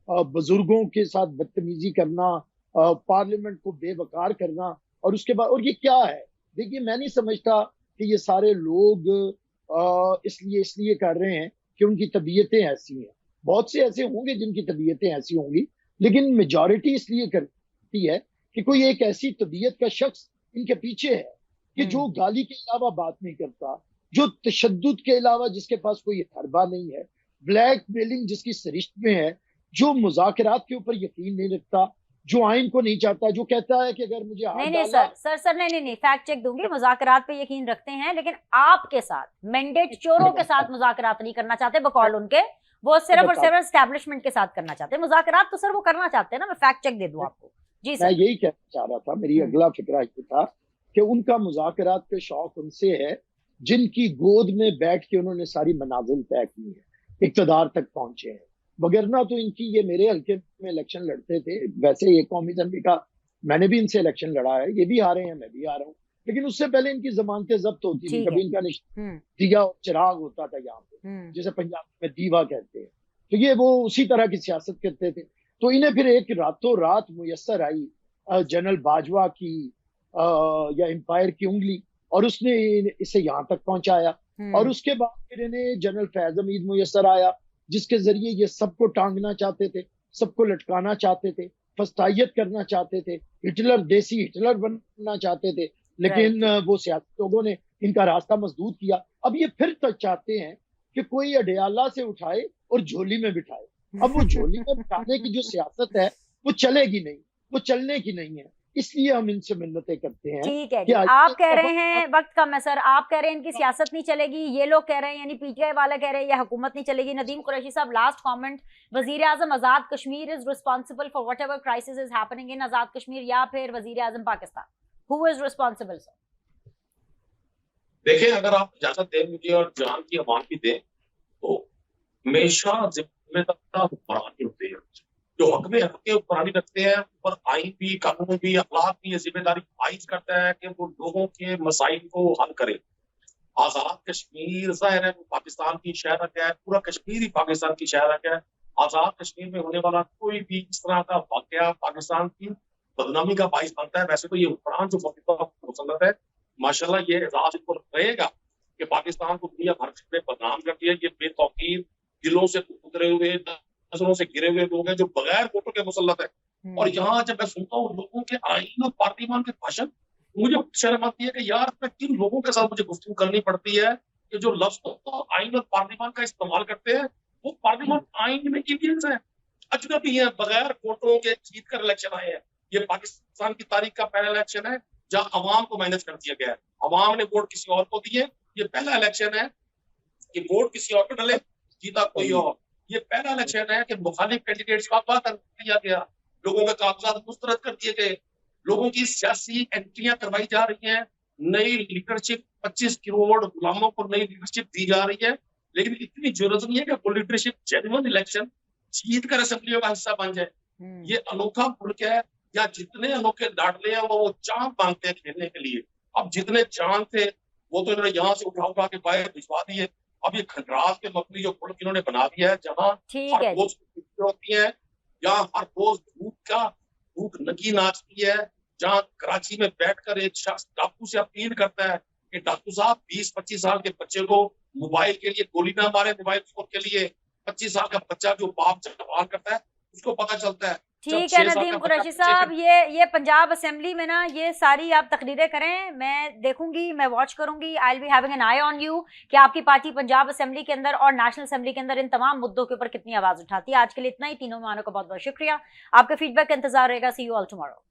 बुजुर्गों के साथ बदतमीजी करना, पार्लियामेंट को बेवकार करना, और उसके बाद, और ये क्या है? देखिए, मैं नहीं समझता कि ये सारे लोग इसलिए कर रहे हैं कि उनकी तबीयतें ऐसी हैं। बहुत से ऐसे होंगे जिनकी तबीयतें ऐसी होंगी, लेकिन मेजॉरिटी इसलिए करती है कि कोई एक ऐसी तबीयत का शख्स इनके पीछे है कि जो गाली के अलावा बात नहीं करता, जो तशद्दुद के अलावा जिसके पास कोई हरबा नहीं है, ब्लैक मेलिंग जिसकी सरिश्त में है, जो मुज़ाकरात के ऊपर यकीन नहीं रखता, जो आइन को नहीं चाहता, जो कहता है कि अगर मुझे हाथ नहीं डाला सर नहीं फैक्ट चेक दूंगी, मुज़ाकरात पे यकीन रखते हैं लेकिन आपके साथ मैंडेट चोरों के साथ मुज़ाकरात नहीं करना चाहते बकौल उनके, वो सिर्फ और सिर्फ एस्टैब्लिशमेंट के साथ करना चाहते हैं मुज़ाकरात, तो सर वो करना चाहते हैं ना, मैं फैक्ट चेक दे दूं आपको। जी मैं सर, यही कहना चाह रहा था, मेरी अगला फिक्रा ये था कि उनका मुज़ाकरात पे शौक उनसे है जिनकी गोद में बैठ के उन्होंने सारी मनाजिल तय की है, इक़्तिदार तक पहुंचे हैं। वगरना तो इनकी, ये मेरे हल्के में इलेक्शन लड़ते थे, वैसे ये कौमी असम्बली का मैंने भी इनसे इलेक्शन लड़ा है, ये भी हारे हैं, मैं भी हारा हूँ, लेकिन उससे पहले इनकी जमानतें जब्त होती थी, कभी इनका दिया और चिराग होता था यहाँ पे, जिसे पंजाब में दीवा कहते हैं, तो ये वो उसी तरह की सियासत करते थे। तो इन्हें फिर एक रातों रात मुयस्सर आई जनरल बाजवा की या एम्पायर की उंगली, और उसने इसे यहाँ तक पहुंचाया, और उसके बाद फिर इन्हें जनरल फैज हमीद मुयस्सर आया, जिसके जरिए ये सबको टांगना चाहते थे, सबको लटकाना चाहते थे, फस्तायत करना चाहते थे, हिटलर, देसी हिटलर बनना चाहते थे, लेकिन वो सियासी लोगों ने इनका रास्ता मसदूद किया। अब ये फिर तक चाहते हैं कि कोई अडयाला से उठाए और झोली में बिठाए। अब वो झोली में बिठाने की जो सियासत है वो चलेगी नहीं, वो चलने की नहीं है, इसलिए हम इनसे मिन्नतें करते हैं। ठीक है, आप कह रहे हैं वक्त कम है सर, आप कह रहे हैं इनकी सियासत नहीं चलेगी, ये लोग कह रहे हैं यानी पीटीआई वाले कह रहे हैं ये हुकूमत नहीं चलेगी। नदीम कुरैशी साहब, लास्ट कमेंट, वजीर आजम Azad Kashmir is responsible for whatever crisis is happening in Azad Kashmir, या फिर वजीर आजम Pakistan, who is responsible sir? देखिए, अगर आप इजाजत दें मुझे और जान की अमान भी दें, तो हमेशा जिम्मेदार हुक्मरान ही होते हैं जो हक में हक के हुक्मरानी रखते हैं, और आइन भी, कानून भी, अखलाक भी ये जिम्मेदारी आइज करता है कि वो लोगों के मसाइल को हल करे। आजाद कश्मीर जाहिर है पाकिस्तान की शहरक है, पूरा कश्मीर ही पाकिस्तान की शहरक है। आजाद कश्मीर में होने वाला कोई भी इस तरह का वाकया पाकिस्तान की बदनामी का बाइस बनता है। वैसे तो ये हुक्मरान जो मुसल्लत है, माशाल्लाह ये एजाज इनको रहेगा कि पाकिस्तान को दुनिया भर में बदनाम कर दिया। ये बेतौकीर, दिलों से उतरे हुए, नजरों से गिरे हुए लोग हैं जो बगैर वोटों के मुसल्लत है। और यहाँ जब मैं सुनता हूँ लोगों के आईन और पार्लियामान के भाषण, मुझे शर्म आती है कि यार मैं किन लोगों के साथ मुझे गुफ्तगू करनी पड़ती है कि जो लफ्ज तो आइन और पार्लियामान का इस्तेमाल करते हैं वो पार्लियामान आइन में इंडियंस है, अजनबी है, बगैर वोटों के जीत कर इलेक्शन आए हैं। ये पाकिस्तान की तारीख का पहला इलेक्शन है जहाँ अवाम को मैनेज कर दिया गया है, अवाम ने वोट किसी और को दिए। ये पहला इलेक्शन है कि वोट किसी और को डले, जीता कोई और। ये पहला इलेक्शन है कि मुखालिफ कैंडिडेट्स का अगवा कर दिया गया, लोगों के कागजात मुस्तरद कर दिए गए, लोगों की सियासी एंट्रियां करवाई जा रही हैं, नई लीडरशिप, 25 करोड़ गुलामों को नई लीडरशिप दी जा रही है। लेकिन इतनी जरूरत नहीं है कि वो लीडरशिप जेन्युइन इलेक्शन जीत कर असेंबलियों का हिस्सा बन जाए। ये अनोखा मुल्क है, या जितने अनोखे लाडले हैं वो चांद मांगते हैं खेलने के लिए। अब जितने चांद थे वो तो इन्होंने यहाँ से उठा के बाहर भिजवा दिए। अब ये खंडरास के मकनी जो मुल्क इन्होंने बना दिया है, जहाँ हर रोज होती है, जहाँ हर रोज भूख नंगी नाचती है, जहाँ कराची में बैठकर एक शख्स डाकू से अपील करता है कि डाकू साहब 20-25 साल के बच्चे को मोबाइल के लिए गोली ना मारे, मोबाइल फोन के लिए 25 साल का बच्चा जो बाप सवाल करता है उसको पता चलता है। ठीक है नदीम कुरैशी साहब, ये पंजाब असेंबली में ना ये सारी आप तकरीरें करें, मैं देखूंगी, मैं वॉच करूंगी, I will be having an I on you कि आपकी पार्टी पंजाब असेंबली के अंदर और नेशनल असेंबली के अंदर इन तमाम मुद्दों के ऊपर कितनी आवाज उठाती है। आज के लिए इतना ही, तीनों मेहमानों का बहुत बहुत शुक्रिया, आपके फीडबैक का इंतजार रहेगा। सी यू ऑल टुमारो।